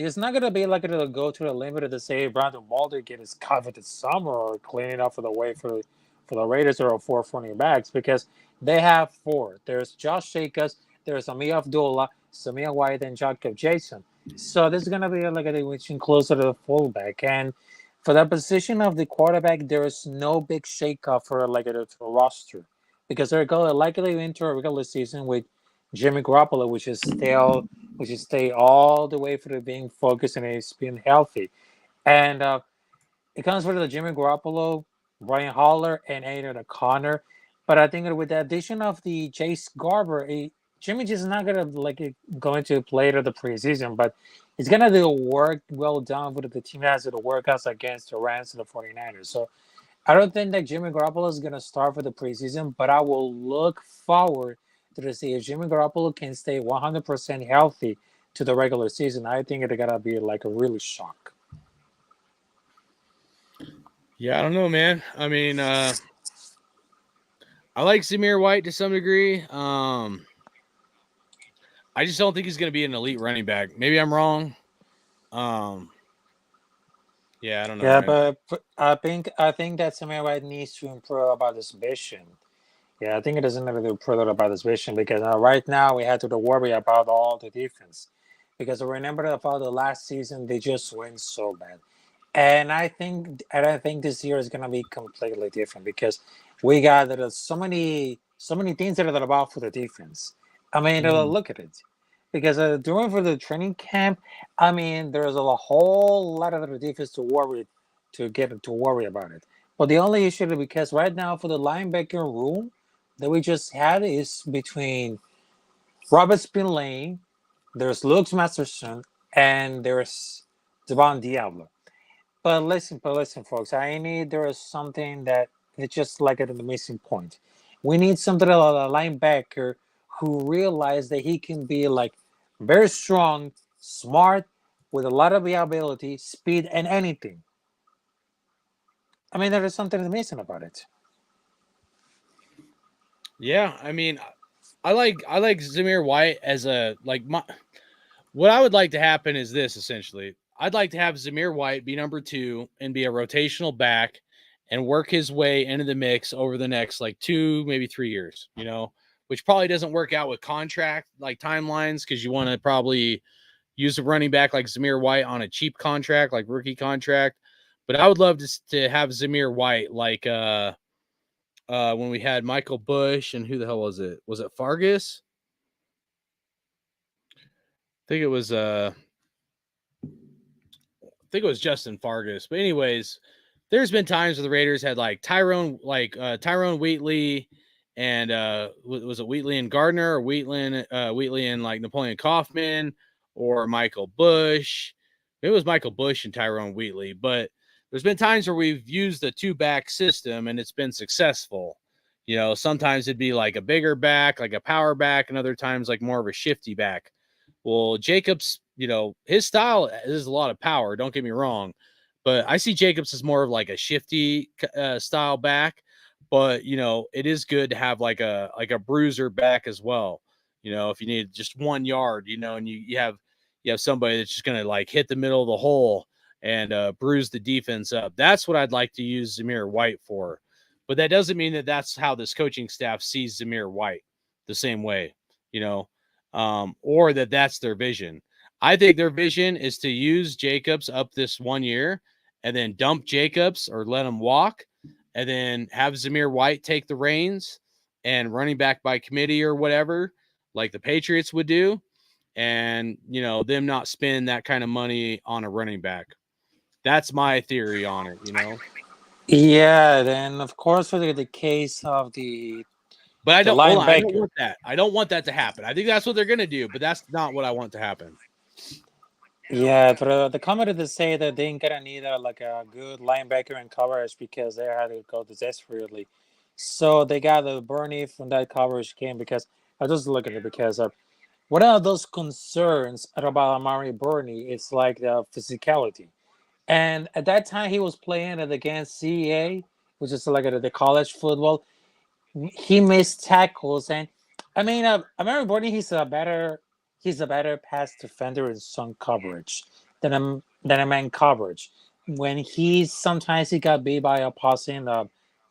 it's not gonna be it'll go to the limit to say Brandon Mulder get his covered this summer or cleaning up for the way for the Raiders or 4 running backs, because they have 4. There's Josh Jacobs, there's Amir Abdullah, Samuel White, and Jacob Jason. So this is gonna be a reaching closer to the fullback, and for that position of the quarterback, there is no big shakeup for the roster, because they're going to likely enter a regular season with Jimmy Garoppolo, which is stay all the way for being focused and he's being healthy. And it comes with the Jimmy Garoppolo, Brian Holler, and Aiden O'Connor. But I think that with the addition of the Chase Garber, Jimmy just not gonna going to play to the preseason, but it's gonna do work well done with the team that has to the workouts against the Rams and the 49ers. So I don't think that Jimmy Garoppolo is gonna start for the preseason, but I will look forward to see if Jimmy Garoppolo can stay 100% healthy to the regular season. I think it's gonna be like a really shock. Yeah, I don't know, man. I mean, I like Zamir White to some degree. I just don't think he's going to be an elite running back. Maybe I'm wrong. Yeah, I don't know. Yeah, Man. but I think that Samir White needs to improve about this vision. Yeah, I think it doesn't need to improve about this vision because right now we had to worry about all the defense because remember about the last season they just went so bad, and I think this year is gonna be completely different because we got so many things that are about for the defense. I mean, look at it because during for the training camp, I mean, there's a whole lot of the defense to worry about it. But the only issue is because right now for the linebacker room that we just had is between Robert Spillane, there's Luke Masterson, and there's Devon Diablo. But listen, folks. There is something that it's just like at the missing point. We need something like a linebacker who realized that he can be like very strong, smart, with a lot of ability, speed, and anything. I mean, there is something missing about it. Yeah, I mean, I like Zamir White as what I would like to happen is this essentially. I'd like to have Zamir White be number 2 and be a rotational back and work his way into the mix over the next 2, maybe 3 years, which probably doesn't work out with contract timelines because you want to probably use a running back like Zamir White on a cheap contract, like rookie contract. But I would love to have Zamir White when we had Michael Bush and who the hell was it? Was it Fargus? I think it was Justin Fargus. But anyways, there's been times where the Raiders had Tyrone Wheatley and was it Wheatley and Gardner or Wheatley and Napoleon Kaufman or Michael Bush. It was Michael Bush and Tyrone Wheatley, but there's been times where we've used the 2-back system and it's been successful. Sometimes it'd be a bigger back, like a power back, and other times more of a shifty back. Well, Jacobs, his style is a lot of power. Don't get me wrong, but I see Jacobs as more of a shifty style back. But it is good to have a bruiser back as well. If you need just 1 yard, and you have somebody that's just gonna hit the middle of the hole and bruise the defense up. That's what I'd like to use Zamir White for. But that doesn't mean that that's how this coaching staff sees Zamir White the same way, or that that's their vision. I think their vision is to use Jacobs up this 1 year and then dump Jacobs or let him walk and then have Zamir White take the reins and running back by committee or whatever, like the Patriots would do. And, them not spend that kind of money on a running back. That's my theory on it, Yeah, then of course for the case of But I don't want that. I don't want that to happen. I think that's what they're going to do, but that's not what I want to happen. Yeah, but the comment to say that they ain't gonna need a good linebacker in coverage because they had to go desperately. So they got the Bernie from that coverage game because I just look at it because of one of those concerns about Amari Burney. It's the physicality. And at that time, he was playing it against CEA, which is the college football. He missed tackles, and I mean, Amari Burney, he's a better pass defender in zone coverage than a man coverage. When sometimes he got beat by opposing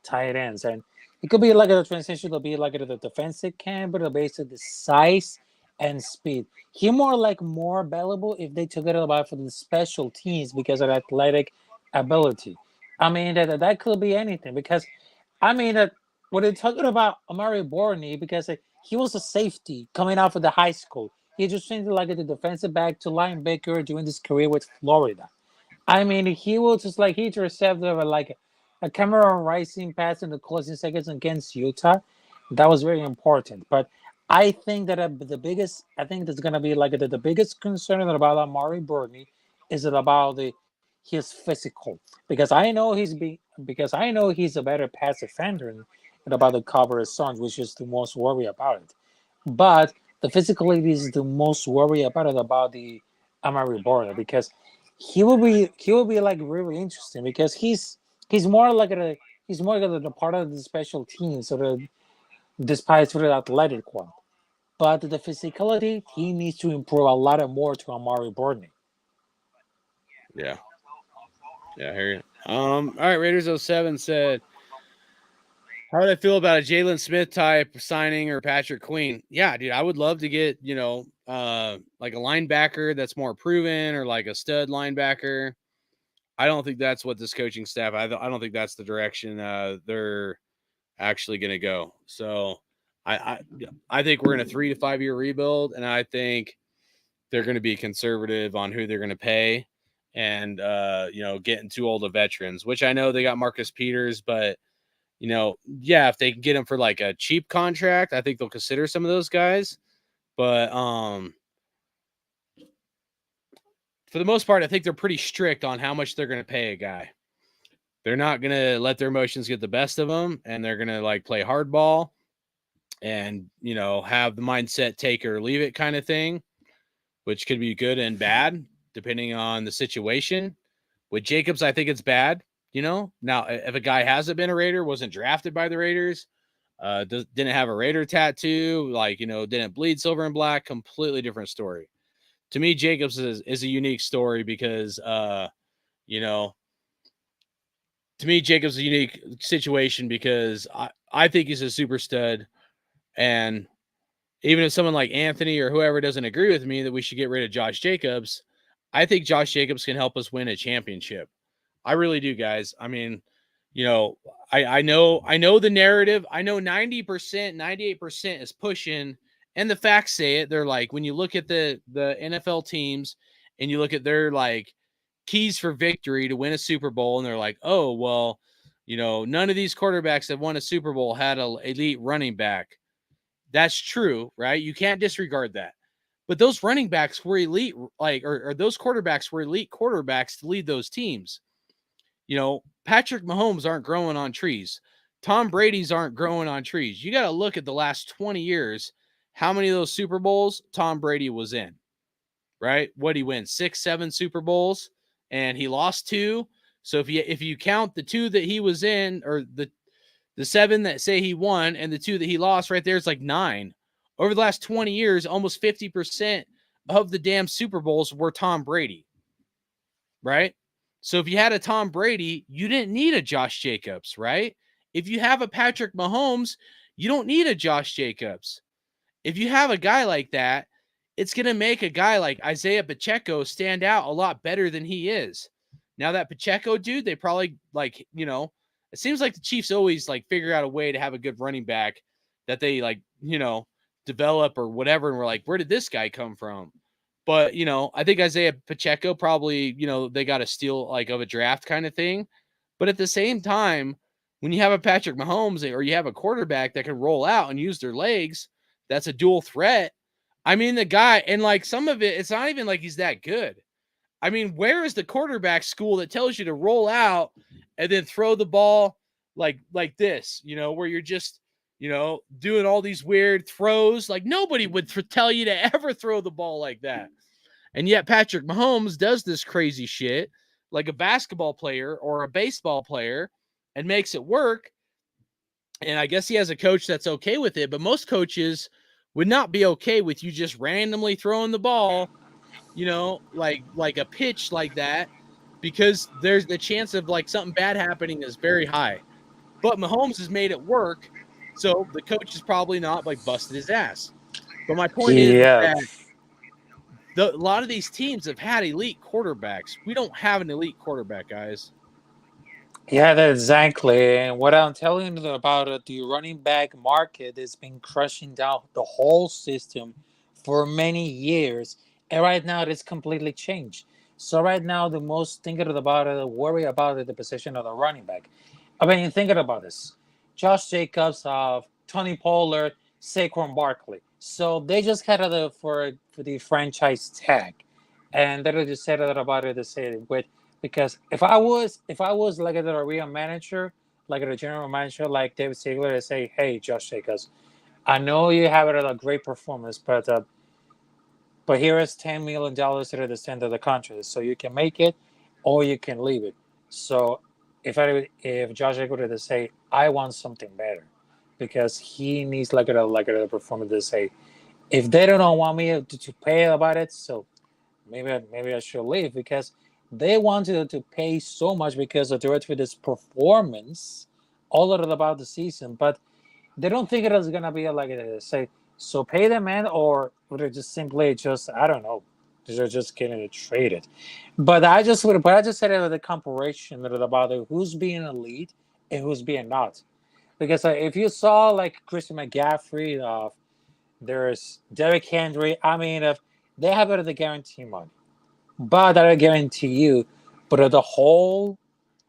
tight ends, and it could be a transition to be the defensive camp, but basically the size and speed. He more available if they took it about for the special teams because of athletic ability. I mean that could be anything because I mean when they're talking about Amari Borney because he was a safety coming out of the high school. He just changed the defensive back to linebacker during his career with Florida. I mean, he will just like he intercepted a camera rising pass in the closing seconds against Utah. That was very important. But I think that I think that's gonna be like the biggest concern about Amari Burney is it about his physical because I know he's a better pass defender and about the cover of songs, which is the most worry about it. But the physicality is the most worry about it about the Amari Burney because he will be like really interesting because he's more like he's more like a part of the special teams or despite sort of athletic one. But the physicality, he needs to improve a lot more to Amari Burney. Yeah. Yeah, I hear you. All right, Raiders07 said, how would I feel about a Jalen Smith type signing or Patrick Queen? Yeah, dude, I would love to get, like a linebacker that's more proven or like a stud linebacker. I don't think that's what this coaching staff, I don't think that's the direction they're actually going to go. So I think we're in a 3 to 5 year rebuild, and I think they're going to be conservative on who they're going to pay and, getting too old of veterans, which I know they got Marcus Peters, but if they can get him for like a cheap contract, I think they'll consider some of those guys. But for the most part, I think they're pretty strict on how much they're going to pay a guy. They're not going to let their emotions get the best of them, and they're going to like play hardball and, have the mindset take or leave it kind of thing, which could be good and bad depending on the situation. With Jacobs, I think it's bad. Now, if a guy hasn't been a Raider, wasn't drafted by the Raiders, didn't have a Raider tattoo, didn't bleed silver and black, completely different story. To me, Jacobs is a unique story because, to me, Jacobs is a unique situation because I think he's a super stud. And even if someone like Anthony or whoever doesn't agree with me that we should get rid of Josh Jacobs, I think Josh Jacobs can help us win a championship. I really do, guys. I mean, I know the narrative. I know 90%, 98% is pushing, and the facts say it. They're like, when you look at the NFL teams and you look at their like keys for victory to win a Super Bowl, and they're like, oh, well, none of these quarterbacks that won a Super Bowl had an elite running back. That's true, right? You can't disregard that. But those running backs were elite, or those quarterbacks were elite quarterbacks to lead those teams. Patrick Mahomes aren't growing on trees. Tom Brady's aren't growing on trees. You got to look at the last 20 years, how many of those Super Bowls Tom Brady was in, right? What'd he win? 6, 7 Super Bowls, and he lost 2. So if you count the 2 that he was in, or the 7 that say he won and the 2 that he lost, right there, it's like 9. Over the last 20 years, almost 50% of the damn Super Bowls were Tom Brady, right? So if you had a Tom Brady, you didn't need a Josh Jacobs, right? If you have a Patrick Mahomes, you don't need a Josh Jacobs. If you have a guy like that, it's going to make a guy like Isaiah Pacheco stand out a lot better than he is. Now that Pacheco dude, they probably it seems like the Chiefs always like figure out a way to have a good running back that they develop or whatever. And we're like, where did this guy come from? But, I think Isaiah Pacheco probably, they got a steal like of a draft kind of thing. But at the same time, when you have a Patrick Mahomes or you have a quarterback that can roll out and use their legs, that's a dual threat. I mean, the guy, and like some of it, it's not even like he's that good. I mean, where is the quarterback school that tells you to roll out and then throw the ball like this, where you're just, doing all these weird throws? Like nobody would tell you to ever throw the ball like that. And yet Patrick Mahomes does this crazy shit like a basketball player or a baseball player and makes it work. And I guess he has a coach that's okay with it, but most coaches would not be okay with you just randomly throwing the ball, like a pitch like that, because there's the chance of like something bad happening is very high. But Mahomes has made it work, so the coach is probably not like busted his ass. But my point is that a lot of these teams have had elite quarterbacks. We don't have an elite quarterback, guys. Yeah, that's exactly. And what I'm telling you about the running back market has been crushing down the whole system for many years. And right now, it's completely changed. So right now, the most thinking about it, worry about it, the position of the running back. I mean, thinking about this, Josh Jacobs, Tony Pollard, Saquon Barkley. So they just had it for the franchise tag, and they just said that about it to say it with, because if I was like a real manager, like a general manager, like David Ziegler, I say, hey, Josh Jacobs, I know you have it a great performance, but here is $10 million at the end of the contract, so you can make it, or you can leave it. So if Josh Jacobs were to say, I want something better, because he needs like a performance to say, if they don't want me to pay about it, so maybe I should leave, because they wanted to pay so much because of this performance all of it about the season, but they don't think it is gonna be like say, so pay them, man, or would it just simply just, I don't know, they're just getting it traded. But I just said it with a comparison about who's being elite and who's being not, because if you saw like Christian McCaffrey, there's Derrick Henry. I mean, if they have it, the guarantee money, but I guarantee you, but the whole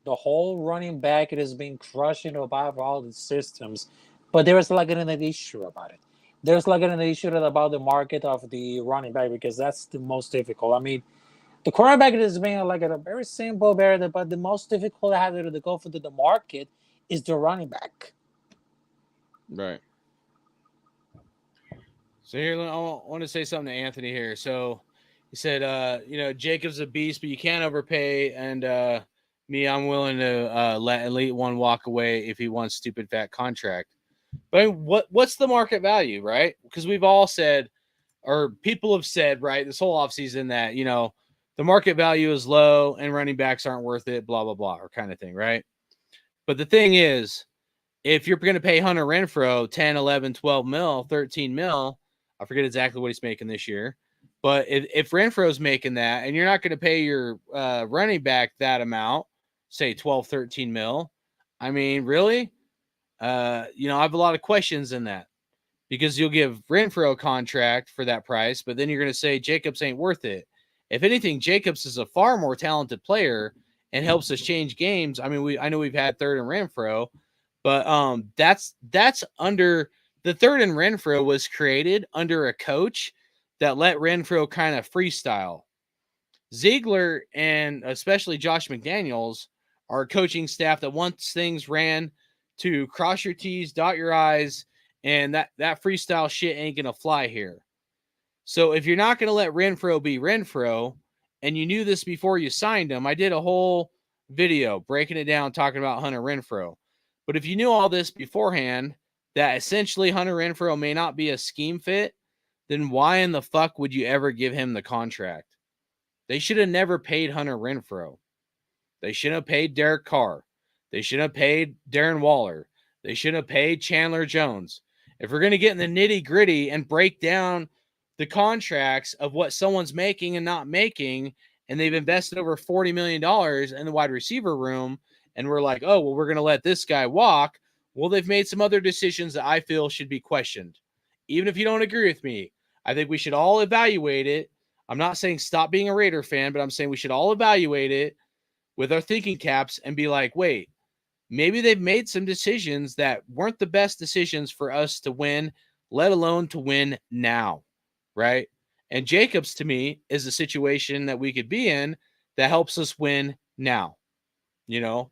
running back, it has been crushing about all the systems. But there is like an issue about it. There's like an issue about the market of the running back, because that's the most difficult. I mean, the quarterback is being like a very simple, but the most difficult to have to go for the market is the running back. Right. So here, I want to say something to Anthony here. So he said, Jacob's a beast, but you can't overpay. And I'm willing to let Elite One walk away if he wants stupid fat contract. But I mean, what's the market value, right? Because we've all said, or people have said, right, this whole offseason that, the market value is low and running backs aren't worth it, blah, blah, blah, or kind of thing, right? But the thing is, if you're going to pay Hunter Renfrow 10, 11, 12 mil, 13 mil, I forget exactly what he's making this year. But if Renfro's making that and you're not going to pay your running back that amount, say 12, 13 mil, I mean, really? I have a lot of questions in that, because you'll give Renfrow a contract for that price, but then you're going to say Jacobs ain't worth it. If anything, Jacobs is a far more talented player and helps us change games. I mean, I know we've had third and Renfrow, but that's under the third and Renfrow was created under a coach that let Renfrow kind of freestyle. Ziegler and especially Josh McDaniels are a coaching staff that wants things ran to cross your T's, dot your I's, and that freestyle shit ain't going to fly here. So if you're not going to let Renfrow be Renfrow, and you knew this before you signed him, I did a whole video breaking it down, talking about Hunter Renfrow. But if you knew all this beforehand, that essentially Hunter Renfrow may not be a scheme fit, then why in the fuck would you ever give him the contract? They should have never paid Hunter Renfrow. They shouldn't have paid Derek Carr. They shouldn't have paid Darren Waller. They shouldn't have paid Chandler Jones. If we're going to get in the nitty gritty and break down the contracts of what someone's making and not making, and they've invested over $40 million in the wide receiver room, and we're like, oh, well, we're going to let this guy walk. Well, they've made some other decisions that I feel should be questioned. Even if you don't agree with me, I think we should all evaluate it. I'm not saying stop being a Raider fan, but I'm saying we should all evaluate it with our thinking caps and be like, wait, maybe they've made some decisions that weren't the best decisions for us to win, let alone to win now, right? And Jacobs, to me, is a situation that we could be in that helps us win now, and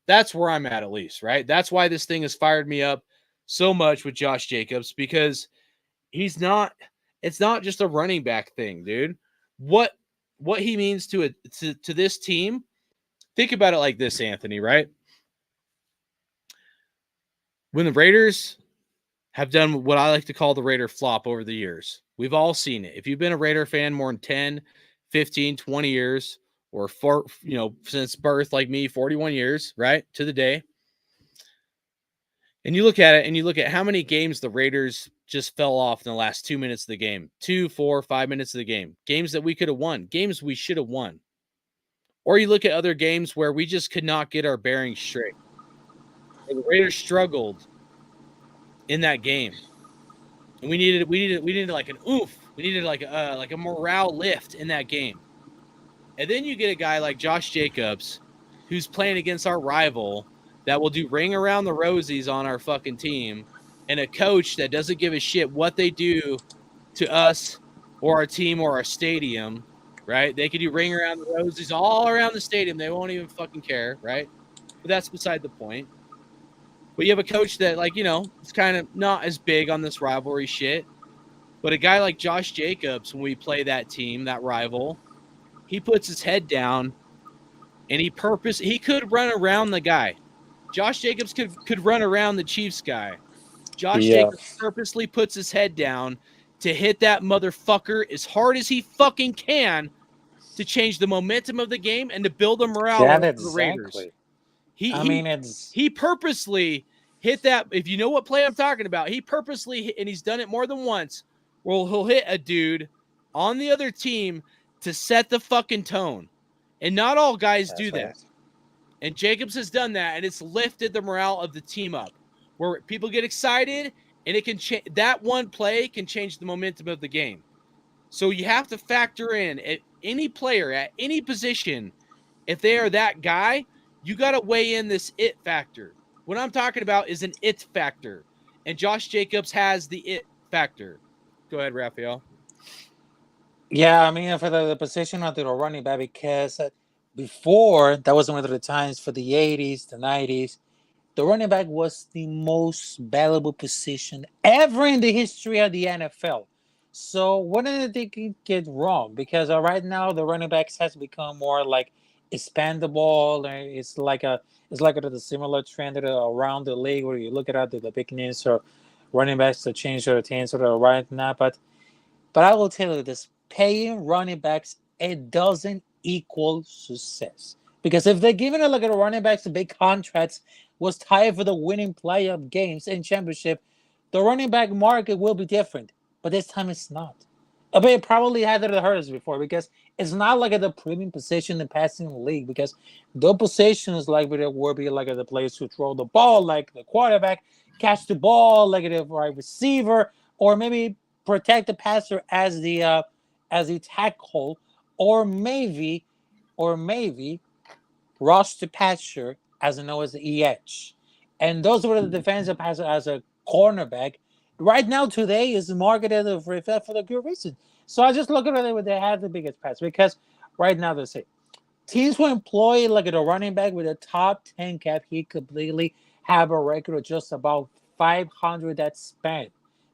that's where I'm at least, right? That's why this thing has fired me up so much with Josh Jacobs, because it's not just a running back thing, dude. What he means to this team, think about it like this, Anthony, right? When the Raiders have done what I like to call the Raider flop over the years, we've all seen it. If you've been a Raider fan more than 10, 15, 20 years, or since birth, like me, 41 years, right, to the day, and you look at it and you look at how many games the Raiders just fell off in the last 2 minutes of the game, 2, 4, 5 minutes of the game, games that we could have won, games we should have won. Or you look at other games where we just could not get our bearings straight. And the Raiders struggled in that game. And we needed like an oomph We needed like a morale lift in that game. And then you get a guy like Josh Jacobs, who's playing against our rival, that will do ring around the rosies on our fucking team, and a coach that doesn't give a shit what they do to us or our team or our stadium, right? They could do ring around the rosies all around the stadium. They won't even fucking care, right? But that's beside the point. But you have a coach that, like, you know, is kind of not as big on this rivalry shit. But a guy like Josh Jacobs, when we play that team, that rival, he puts his head down and he could run around the guy. Josh Jacobs could run around the Chiefs guy. Josh Jacobs purposely puts his head down to hit that motherfucker as hard as he fucking can to change the momentum of the game and to build a morale Yeah, for the Raiders. He purposely hit that. If you know what play I'm talking about, he purposely hit, and he's done it more than once, where he'll hit a dude on the other team to set the fucking tone. And not all guys do that. And Jacobs has done that, and it's lifted the morale of the team up, where people get excited, and it can that one play can change the momentum of the game. So you have to factor in at any player at any position, if they are that guy, you got to weigh in this it factor. What I'm talking about is an it factor, and Josh Jacobs has the it factor. Go ahead, Raphael. Yeah, I mean, for the position of the running back, because before, that was one of the times for the 80s, the 90s, the running back was the most valuable position ever in the history of the NFL. So what did they get wrong? Because right now the running backs has become more like expandable. It's like a similar trend around the league where you look at the big names or running backs to change their teams sort of right now. But I will tell you this: paying running backs, it doesn't equal success. Because if they're giving a look at the running backs the big contracts was tied for the winning playoff games and championship, the running back market will be different. But this time it's not. I mean, it probably had heard us before because it's not like at the premium position in passing league, because the positions like will be like the players who throw the ball, like the quarterback, catch the ball, like the right receiver, or maybe protect the passer as the tackle, or maybe rush the passer as known as the edge. And those were the defensive passer as a cornerback. Right now, today is marketed for the good reason. So I just look at it when they have the biggest pass, because right now they say teams will employ like a running back with a top 10 cap. He completely have a record of just about 500 that spent.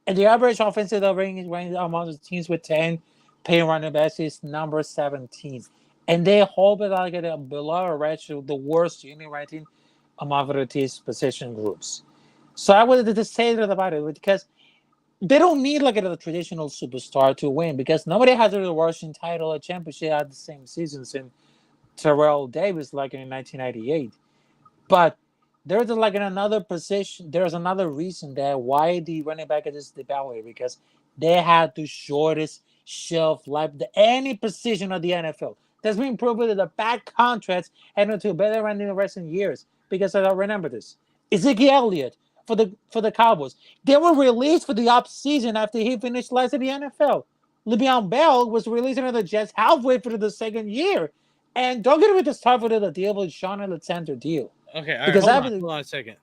And the average offensive range among the teams with 10 paying running backs is number 17. And they hold it like below average, the worst unit rating among the team's position groups. So I would just say that about it, because they don't need like a traditional superstar to win, because nobody has a rushing title or championship at the same seasons in Terrell Davis like in 1998. But there's like another position. There's another reason that why the running back is devalued, because they had the shortest shelf life of any position of the NFL. That's been proven that the bad contracts and to better run in the recent years. Because I don't remember this. Ezekiel Elliott for the Cowboys. They were released for the off season after he finished last in the NFL. Le'Veon Bell was released into the Jets halfway through the second year. And don't get me to start with the deal with Sean Alexander deal. Okay, all right, hold on a second.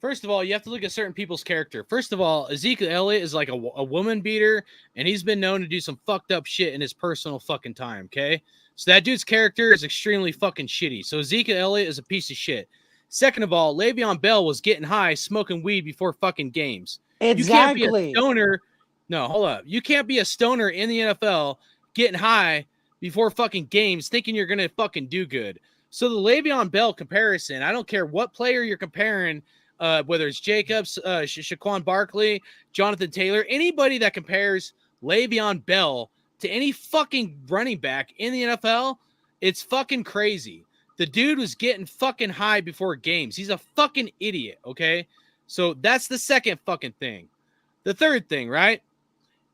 First of all, you have to look at certain people's character. First of all, Ezekiel Elliott is like a woman beater, and he's been known to do some fucked up shit in his personal fucking time, okay? So that dude's character is extremely fucking shitty. So Ezekiel Elliott is a piece of shit. Second of all, Le'Veon Bell was getting high, smoking weed before fucking games. Exactly. You can't be a stoner. No, hold up. You can't be a stoner in the NFL getting high before fucking games thinking you're going to fucking do good. So the Le'Veon Bell comparison, I don't care what player you're comparing, whether it's Jacobs, Shaquan Barkley, Jonathan Taylor, anybody that compares Le'Veon Bell to any fucking running back in the NFL, it's fucking crazy. The dude was getting fucking high before games. He's a fucking idiot, okay? So that's the second fucking thing. The third thing, right?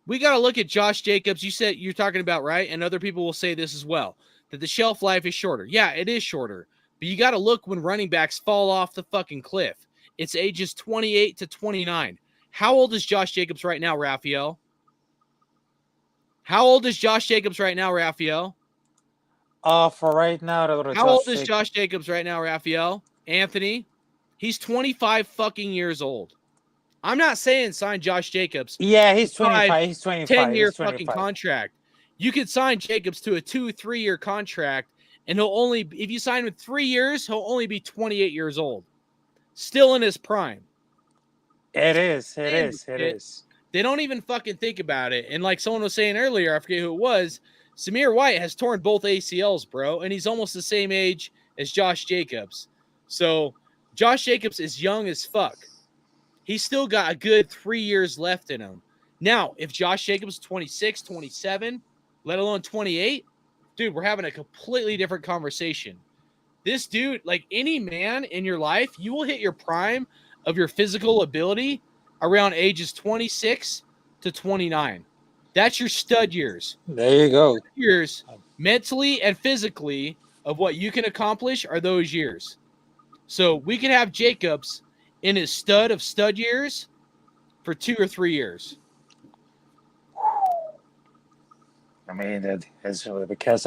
We got to look at Josh Jacobs. You said you're talking about, right? And other people will say this as well, that the shelf life is shorter. Yeah, it is shorter. But you got to look when running backs fall off the fucking cliff. It's ages 28 to 29. How old is Josh Jacobs right now, Raphael? How old is Josh Jacobs right now, Raphael? For right now, How old is Josh Jacobs right now, Raphael? Anthony? He's 25 fucking years old. I'm not saying sign Josh Jacobs. Yeah, he's 25. He's 25. 10-year He's fucking 25. contract. You could sign Jacobs to a 2-3 year contract, and he'll only, if you sign him 3 years, he'll only be 28 years old. Still in his prime. It is. They don't even fucking think about it. And like someone was saying earlier, I forget who it was, Samir White has torn both ACLs, bro, and he's almost the same age as Josh Jacobs. So Josh Jacobs is young as fuck. He's still got a good 3 years left in him. Now, if Josh Jacobs is 26, 27, let alone 28, dude, we're having a completely different conversation. This dude, like any man in your life, you will hit your prime of your physical ability around ages 26 to 29. That's your stud years. There you go. Years, mentally and physically, of what you can accomplish are those years. So we could have Jacobs in his stud of stud years for 2 or 3 years. I mean, that's really because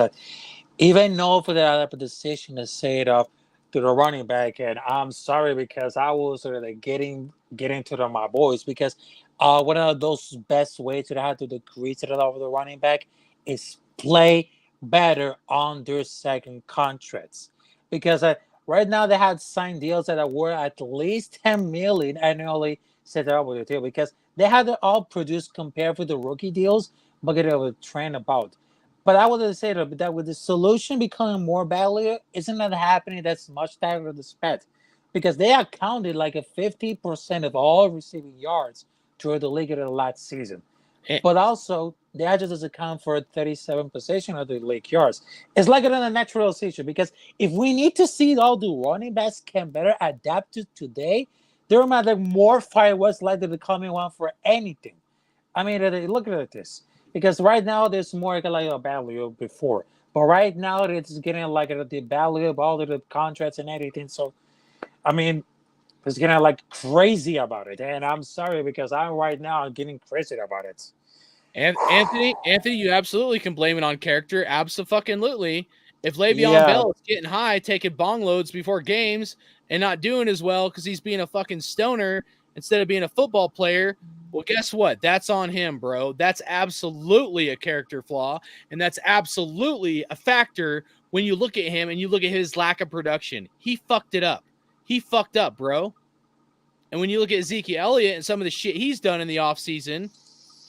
even though for the decision to say it up to the running back, and I'm sorry because I was sort of like getting to my boys because one of those best ways to have to decrease it over the running back is play better on their second contracts because right now they had signed deals that were at least 10 million annually set up with the deal because they had to all produced compared with the rookie deals, but get a trend about. But I would say that with the solution becoming more value, isn't that happening? That's much tighter to spend because they accounted like a 50% of all receiving yards through the league in the last season. But also, they just account for 37% of the league yards. It's like in a natural situation because if we need to see all the running backs can better adapt to today, there might be more fireworks likely to come in one for anything. I mean, look at this. Because right now there's more like a value before, but right now it's getting like the value of all of the contracts and everything. So, I mean, it's getting like crazy about it, and I'm sorry because I'm getting crazy about it. And Anthony, you absolutely can blame it on character. Absolutely. If Le'Veon Bell is getting high, taking bong loads before games, and not doing as well because he's being a fucking stoner instead of being a football player. Well, guess what? That's on him, bro. That's absolutely a character flaw, and that's absolutely a factor when you look at him and you look at his lack of production. He fucked it up. He fucked up, bro. And when you look at Ezekiel Elliott and some of the shit he's done in the offseason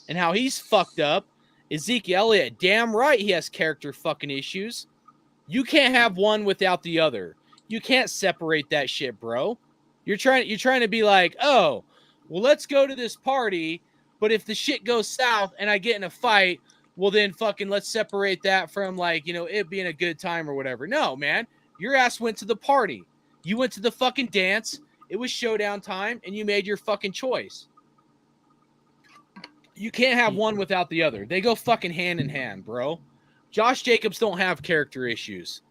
and how he's fucked up, Ezekiel Elliott, damn right he has character fucking issues. You can't have one without the other. You can't separate that shit, bro. You're trying to be like, oh, well, let's go to this party, but if the shit goes south and I get in a fight, well, then fucking let's separate that from like, it being a good time or whatever. No, man, your ass went to the party. You went to the fucking dance. It was showdown time and you made your fucking choice. You can't have one without the other. They go fucking hand in hand, bro. Josh Jacobs don't have character issues.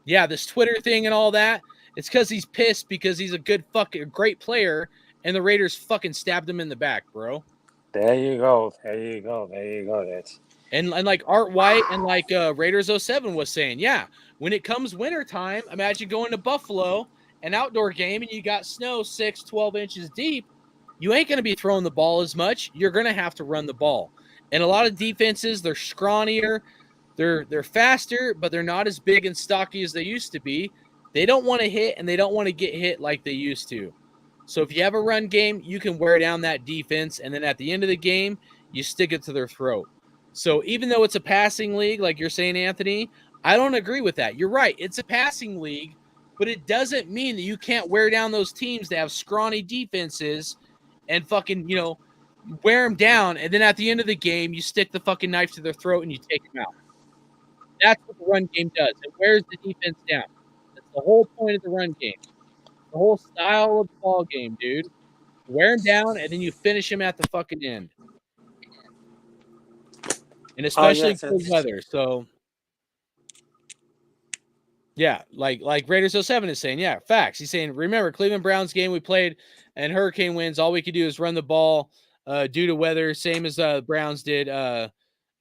Yeah, this Twitter thing and all that, it's because he's pissed because he's a great player and the Raiders fucking stabbed him in the back, bro. There you go. That's and like Art White and like Raiders 07 was saying, yeah, when it comes wintertime, imagine going to Buffalo, an outdoor game, and you got snow 12 inches deep. You ain't going to be throwing the ball as much. You're going to have to run the ball. And a lot of defenses, they're scrawnier, they're faster, but they're not as big and stocky as they used to be. They don't want to hit, and they don't want to get hit like they used to. So if you have a run game, you can wear down that defense, and then at the end of the game, you stick it to their throat. So even though it's a passing league, like you're saying, Anthony, I don't agree with that. You're right. It's a passing league, but it doesn't mean that you can't wear down those teams that have scrawny defenses and fucking, wear them down, and then at the end of the game, you stick the fucking knife to their throat and you take them out. That's what the run game does. It wears the defense down. That's the whole point of the run game. The whole style of the ball game, dude. Wear them down, and then you finish them at the fucking end. And especially cold weather. So, yeah, like Raiders 07 is saying, yeah, facts. He's saying, remember, Cleveland Browns game we played and hurricane winds, all we could do is run the ball due to weather, same as the Browns did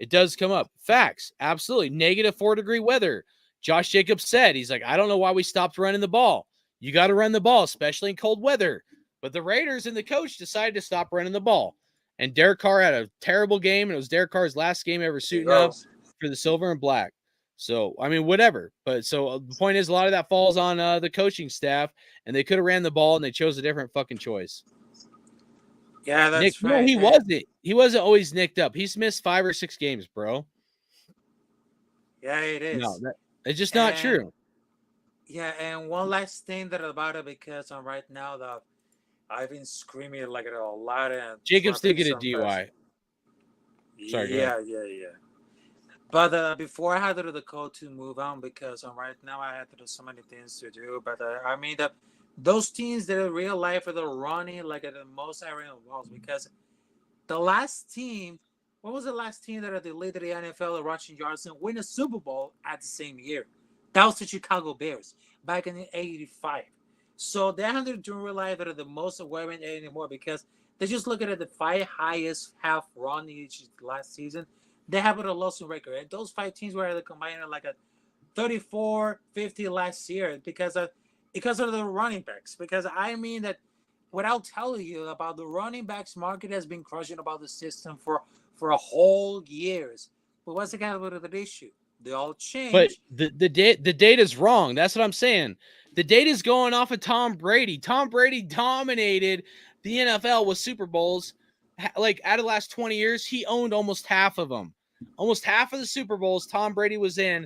It does come up. Facts. Absolutely. -4-degree weather. Josh Jacobs said, he's like, I don't know why we stopped running the ball. You got to run the ball, especially in cold weather. But the Raiders and the coach decided to stop running the ball. And Derek Carr had a terrible game, and it was Derek Carr's last game ever suiting up for the silver and black. So, I mean, whatever. But so the point is, a lot of that falls on the coaching staff, and they could have ran the ball, and they chose a different fucking choice. Yeah, that's Nick, right. No, he wasn't. He wasn't always nicked up. He's missed 5 or 6 games, bro. Yeah, it is. No, it's just not true. Yeah, and one last thing that about it, because right now that I've been screaming like a lot. And Jacobs did get a DUI. Sorry. Yeah. But before I had to do the code to move on, because right now I had to do so many things to do. But I mean that those teams that in real life are running like at the most area walls, because the last team, what was the last team that they led the NFL in rushing yards and win a Super Bowl at the same year? That was the Chicago Bears back in '85. So they don't realize that are the most aware anymore, because they just look at the 5 highest half run each last season. They have a losing record. And those 5 teams were combined like a 34-50 last year because of the running backs. Because I mean that without telling you about the running backs market has been crushing about the system for a whole years. But what's the kind of the issue? They all change. But the data's wrong. That's what I'm saying. The data's going off of Tom Brady. Tom Brady dominated the NFL with Super Bowls. Like out of the last 20 years, he owned almost half of them. Almost half of the Super Bowls Tom Brady was in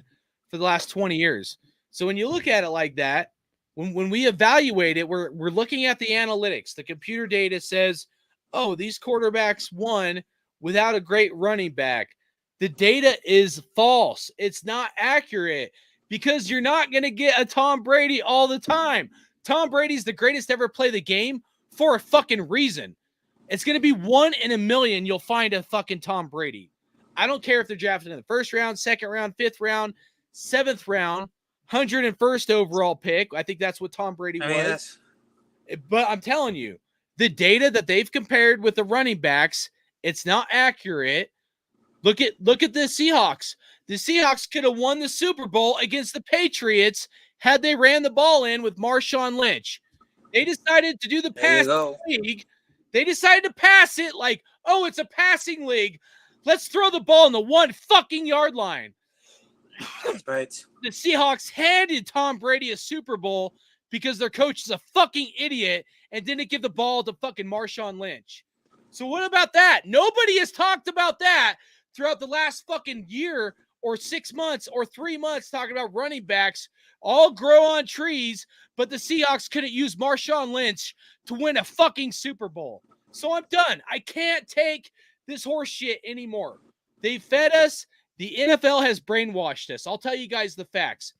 for the last 20 years. So when you look at it like that, when we evaluate it, we're looking at the analytics. The computer data says, oh, these quarterbacks won without a great running back. The data is false. It's not accurate, because you're not going to get a Tom Brady all the time. Tom Brady's the greatest ever play the game for a fucking reason. It's going to be 1 in a million you'll find a fucking Tom Brady. I don't care if they're drafted in the 1st round, 2nd round, 5th round, 7th round, 101st overall pick. I think that's what Tom Brady was. But I'm telling you, the data that they've compared with the running backs, it's not accurate. Look at the Seahawks. The Seahawks could have won the Super Bowl against the Patriots had they ran the ball in with Marshawn Lynch. They decided to do the passing league. They decided to pass it like, oh, it's a passing league. Let's throw the ball on the 1 fucking yard line. That's right. The Seahawks handed Tom Brady a Super Bowl because their coach is a fucking idiot and didn't give the ball to fucking Marshawn Lynch. So what about that? Nobody has talked about that throughout the last fucking year or 6 months or 3 months, talking about running backs all grow on trees, but the Seahawks couldn't use Marshawn Lynch to win a fucking Super Bowl. So I'm done. I can't take this horse shit anymore. They fed us. The NFL has brainwashed us. I'll tell you guys the facts.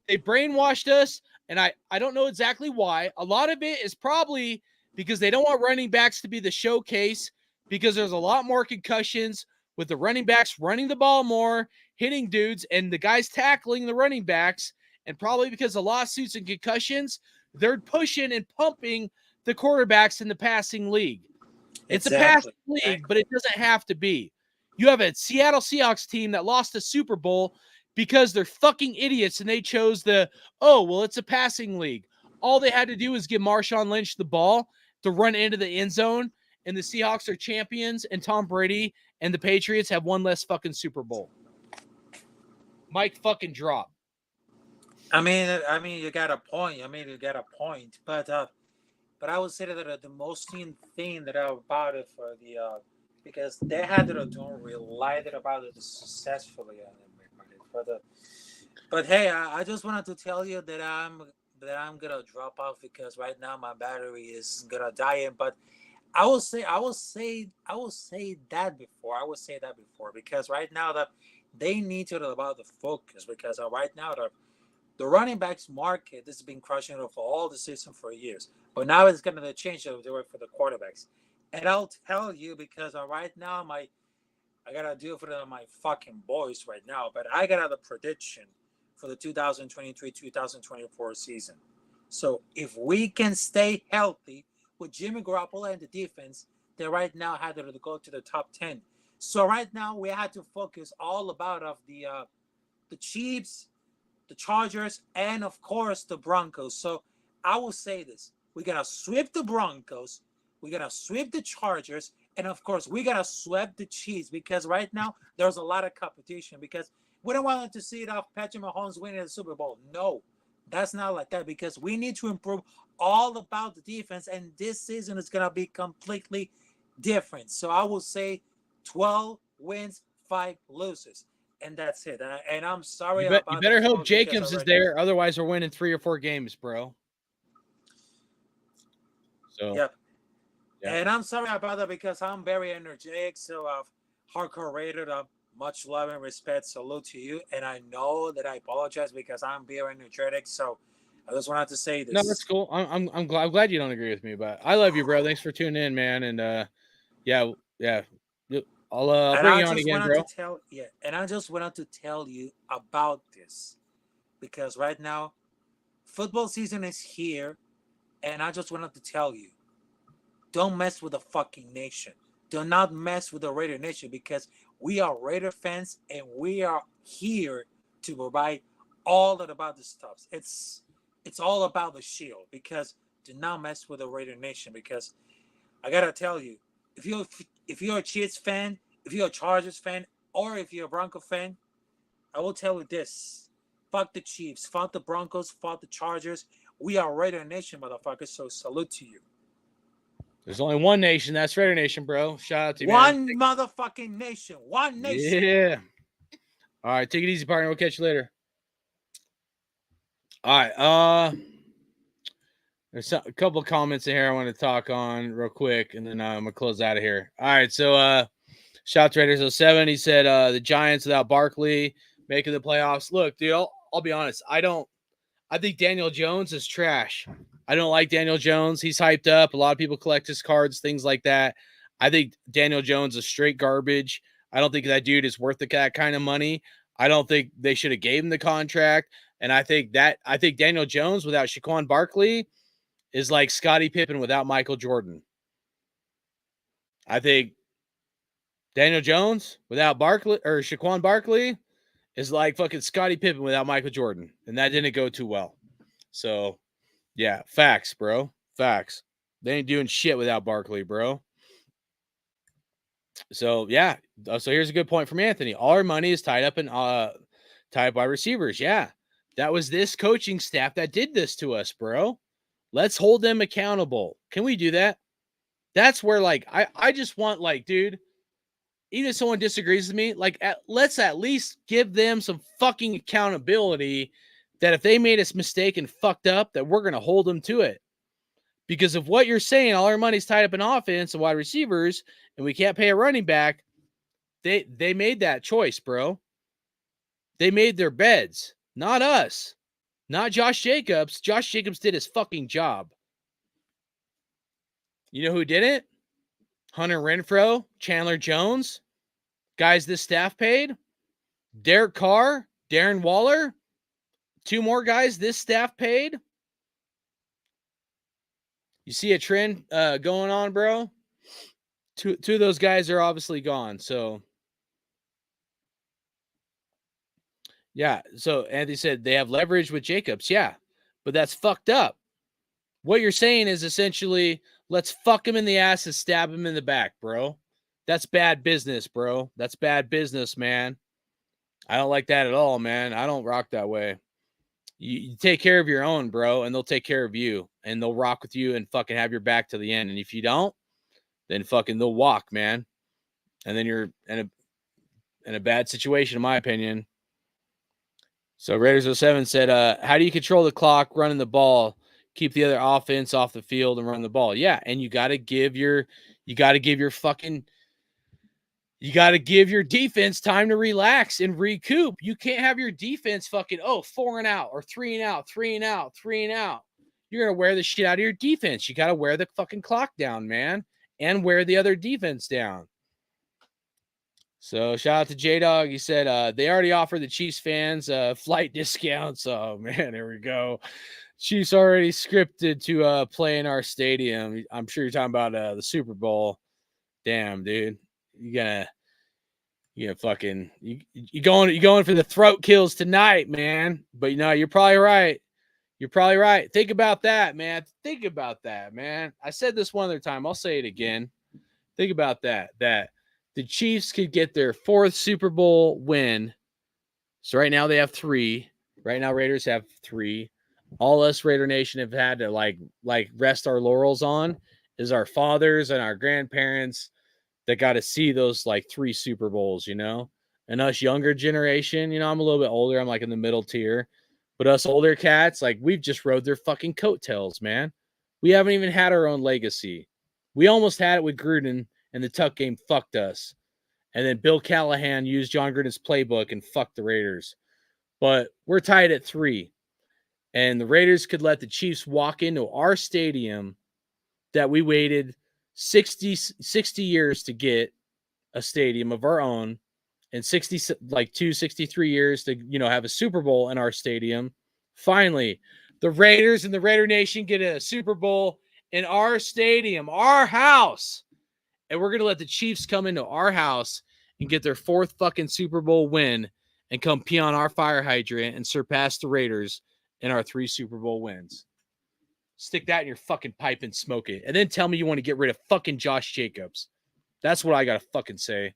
They brainwashed us, and I don't know exactly why. A lot of it is probably because they don't want running backs to be the showcase, because there's a lot more concussions with the running backs running the ball more, hitting dudes, and the guys tackling the running backs. And probably because of lawsuits and concussions, they're pushing and pumping the quarterbacks in the passing league. It's a passing league, but it doesn't have to be. You have a Seattle Seahawks team that lost a Super Bowl because they're fucking idiots and they chose it's a passing league. All they had to do was give Marshawn Lynch the ball to run into the end zone, and the Seahawks are champions, and Tom Brady and the Patriots have 1 less fucking Super Bowl. Mike fucking drop. I mean, you got a point. But I would say that the most thing that about it for the because they had to don't rely about it successfully on it. But hey, I just wanted to tell you that I'm gonna drop off because right now my battery is gonna die. But I will say that before because right now that they need to about the focus, because right now the running backs market has been crushing it for all the season for years, but now it's going to change the way for the quarterbacks. And I'll tell you, because right now I gotta do it for my fucking boys right now, but I got a prediction for the 2023-2024 season. So if we can stay healthy with Jimmy Garoppolo and the defense, they right now had to go to the top 10. So right now we had to focus all about of the Chiefs, the Chargers, and of course the Broncos. So I will say this: we're gonna sweep the Broncos, we're gonna sweep the Chargers, and of course we're gonna sweep the Chiefs, because right now there's a lot of competition. Because we don't want to see it off Patrick Mahomes winning the Super Bowl. No, that's not like that, because we need to improve all about the defense, and this season is gonna be completely different. So I will say 12 wins, 5 losses. And that's it. And I'm sorry about You better that, hope Jacobs is there. Otherwise, we're winning 3 or 4 games, bro. So, yep. And I'm sorry about that, because I'm very energetic. So I've hardcore rated. Much love and respect. Salute to you. And I know that I apologize because I'm very energetic. So I just wanted to say this. No, that's cool. I'm glad you don't agree with me, but I love you, bro. Thanks for tuning in, man. And yeah. I'll bring you on again, bro. And I just wanted to tell you about this, because right now football season is here, and I just wanted to tell you, don't mess with the fucking nation. Do not mess with the Raider Nation, because we are Raider fans and we are here to provide all that about the stuff. It's all about the shield, because do not mess with the Raider Nation, because I gotta tell you, if you're a Chiefs fan, if you're a Chargers fan, or if you're a Bronco fan, I will tell you this: fuck the Chiefs, fuck the Broncos, fuck the Chargers. We are Raider Nation, motherfuckers. So salute to you. There's only one nation. That's Raider Nation, bro. Shout out to you, man. Motherfucking nation. One nation. Yeah. All right. Take it easy, partner. We'll catch you later. All right. There's a couple of comments in here I want to talk on real quick, and then I'm going to close out of here. All right. So, Shout Traders 07, he said the Giants without Barkley making the playoffs. Look, dude, I'll be honest. I think Daniel Jones is trash. I don't like Daniel Jones. He's hyped up. A lot of people collect his cards, things like that. I think Daniel Jones is straight garbage. I don't think that dude is worth that kind of money. I don't think they should have gave him the contract. And I think Daniel Jones without Saquon Barkley is like Scottie Pippen without Michael Jordan. I think Daniel Jones without Barkley or Saquon Barkley is like fucking Scottie Pippen without Michael Jordan. And that didn't go too well. So, yeah, facts, bro. Facts. They ain't doing shit without Barkley, bro. So, yeah. So here's a good point from Anthony. All our money is tied up by receivers. Yeah. That was this coaching staff that did this to us, bro. Let's hold them accountable. Can we do that? That's where, like, I just want, like, dude, even if someone disagrees with me, like, let's at least give them some fucking accountability that if they made a mistake and fucked up, that we're going to hold them to it. Because of what you're saying, all our money's tied up in offense and wide receivers, and we can't pay a running back, they made that choice, bro. They made their beds, not us. Not Josh Jacobs. Josh Jacobs did his fucking job. You know who didn't? Hunter Renfrow, Chandler Jones, guys this staff paid, Derek Carr, Darren Waller, 2 more guys this staff paid. You see a trend going on, bro? Two of those guys are obviously gone. So, yeah. So Anthony said they have leverage with Jacobs. Yeah, but that's fucked up. What you're saying is essentially, let's fuck him in the ass and stab him in the back, bro. That's bad business, bro. That's bad business, man. I don't like that at all, man. I don't rock that way. You take care of your own, bro, and they'll take care of you, and they'll rock with you and fucking have your back to the end. And if you don't, then fucking they'll walk, man. And then you're in a bad situation, in my opinion. So Raiders 07 said, how do you control the clock running the ball, keep the other offense off the field and run the ball? Yeah, and you got to give your defense time to relax and recoup. You can't have your defense fucking 4 and out or 3 and out, 3 and out, 3 and out. You're gonna wear the shit out of your defense. You got to wear the fucking clock down, man, and wear the other defense down. So shout out to J-Dog. He said they already offered the Chiefs fans flight discounts. Oh, man, here we go. Chiefs already scripted to play in our stadium. I'm sure you're talking about the Super Bowl. Damn, dude. You fucking you going for the throat kills tonight, man. But you're probably right. You're probably right. Think about that, man. Think about that, man. I said this one other time. I'll say it again. Think about that. That the Chiefs could get their 4th Super Bowl win. So right now they have 3. Right now Raiders have 3. All us Raider Nation have had to like rest our laurels on is our fathers and our grandparents that got to see those like 3 Super Bowls, and us younger generation, I'm a little bit older. I'm like in the middle tier, but us older cats, like we've just rode their fucking coattails, man. We haven't even had our own legacy. We almost had it with Gruden, and the Tuck game fucked us. And then Bill Callahan used John Gruden's playbook and fucked the Raiders. But we're tied at 3. And the Raiders could let the Chiefs walk into our stadium that we waited 60 years to get a stadium of our own, and 63 years to, have a Super Bowl in our stadium. Finally, the Raiders and the Raider Nation get a Super Bowl in our stadium, our house. And we're going to let the Chiefs come into our house and get their 4th fucking Super Bowl win and come pee on our fire hydrant and surpass the Raiders in our 3 Super Bowl wins. Stick that in your fucking pipe and smoke it. And then tell me you want to get rid of fucking Josh Jacobs. That's what I got to fucking say.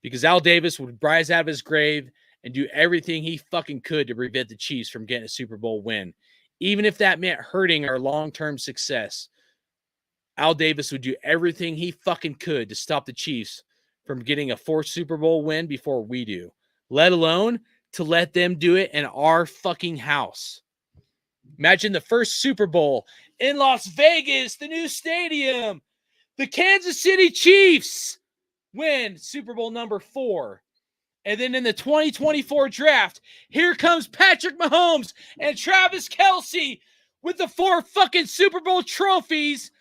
Because Al Davis would rise out of his grave and do everything he fucking could to prevent the Chiefs from getting a Super Bowl win. Even if that meant hurting our long-term success, Al Davis would do everything he fucking could to stop the Chiefs from getting a 4th Super Bowl win before we do. Let alone to let them do it in our fucking house. Imagine the first Super Bowl in Las Vegas, the new stadium. The Kansas City Chiefs win Super Bowl number 4. And then in the 2024 draft, here comes Patrick Mahomes and Travis Kelce with the 4 fucking Super Bowl trophies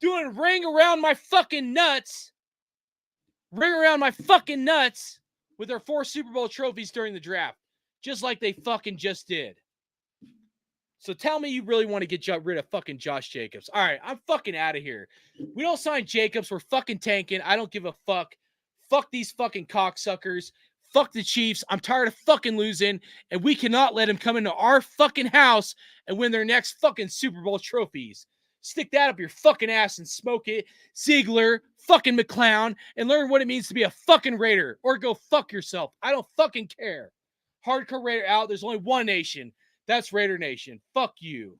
doing ring around my fucking nuts. Ring around my fucking nuts with their 4 Super Bowl trophies during the draft. Just like they fucking just did. So tell me you really want to get rid of fucking Josh Jacobs. All right, I'm fucking out of here. We don't sign Jacobs. We're fucking tanking. I don't give a fuck. Fuck these fucking cocksuckers. Fuck the Chiefs. I'm tired of fucking losing, and we cannot let him come into our fucking house and win their next fucking Super Bowl trophies. Stick that up your fucking ass and smoke it. Ziegler, fucking McClown, and learn what it means to be a fucking Raider, or go fuck yourself. I don't fucking care. Hardcore Raider out. There's only one nation. That's Raider Nation. Fuck you.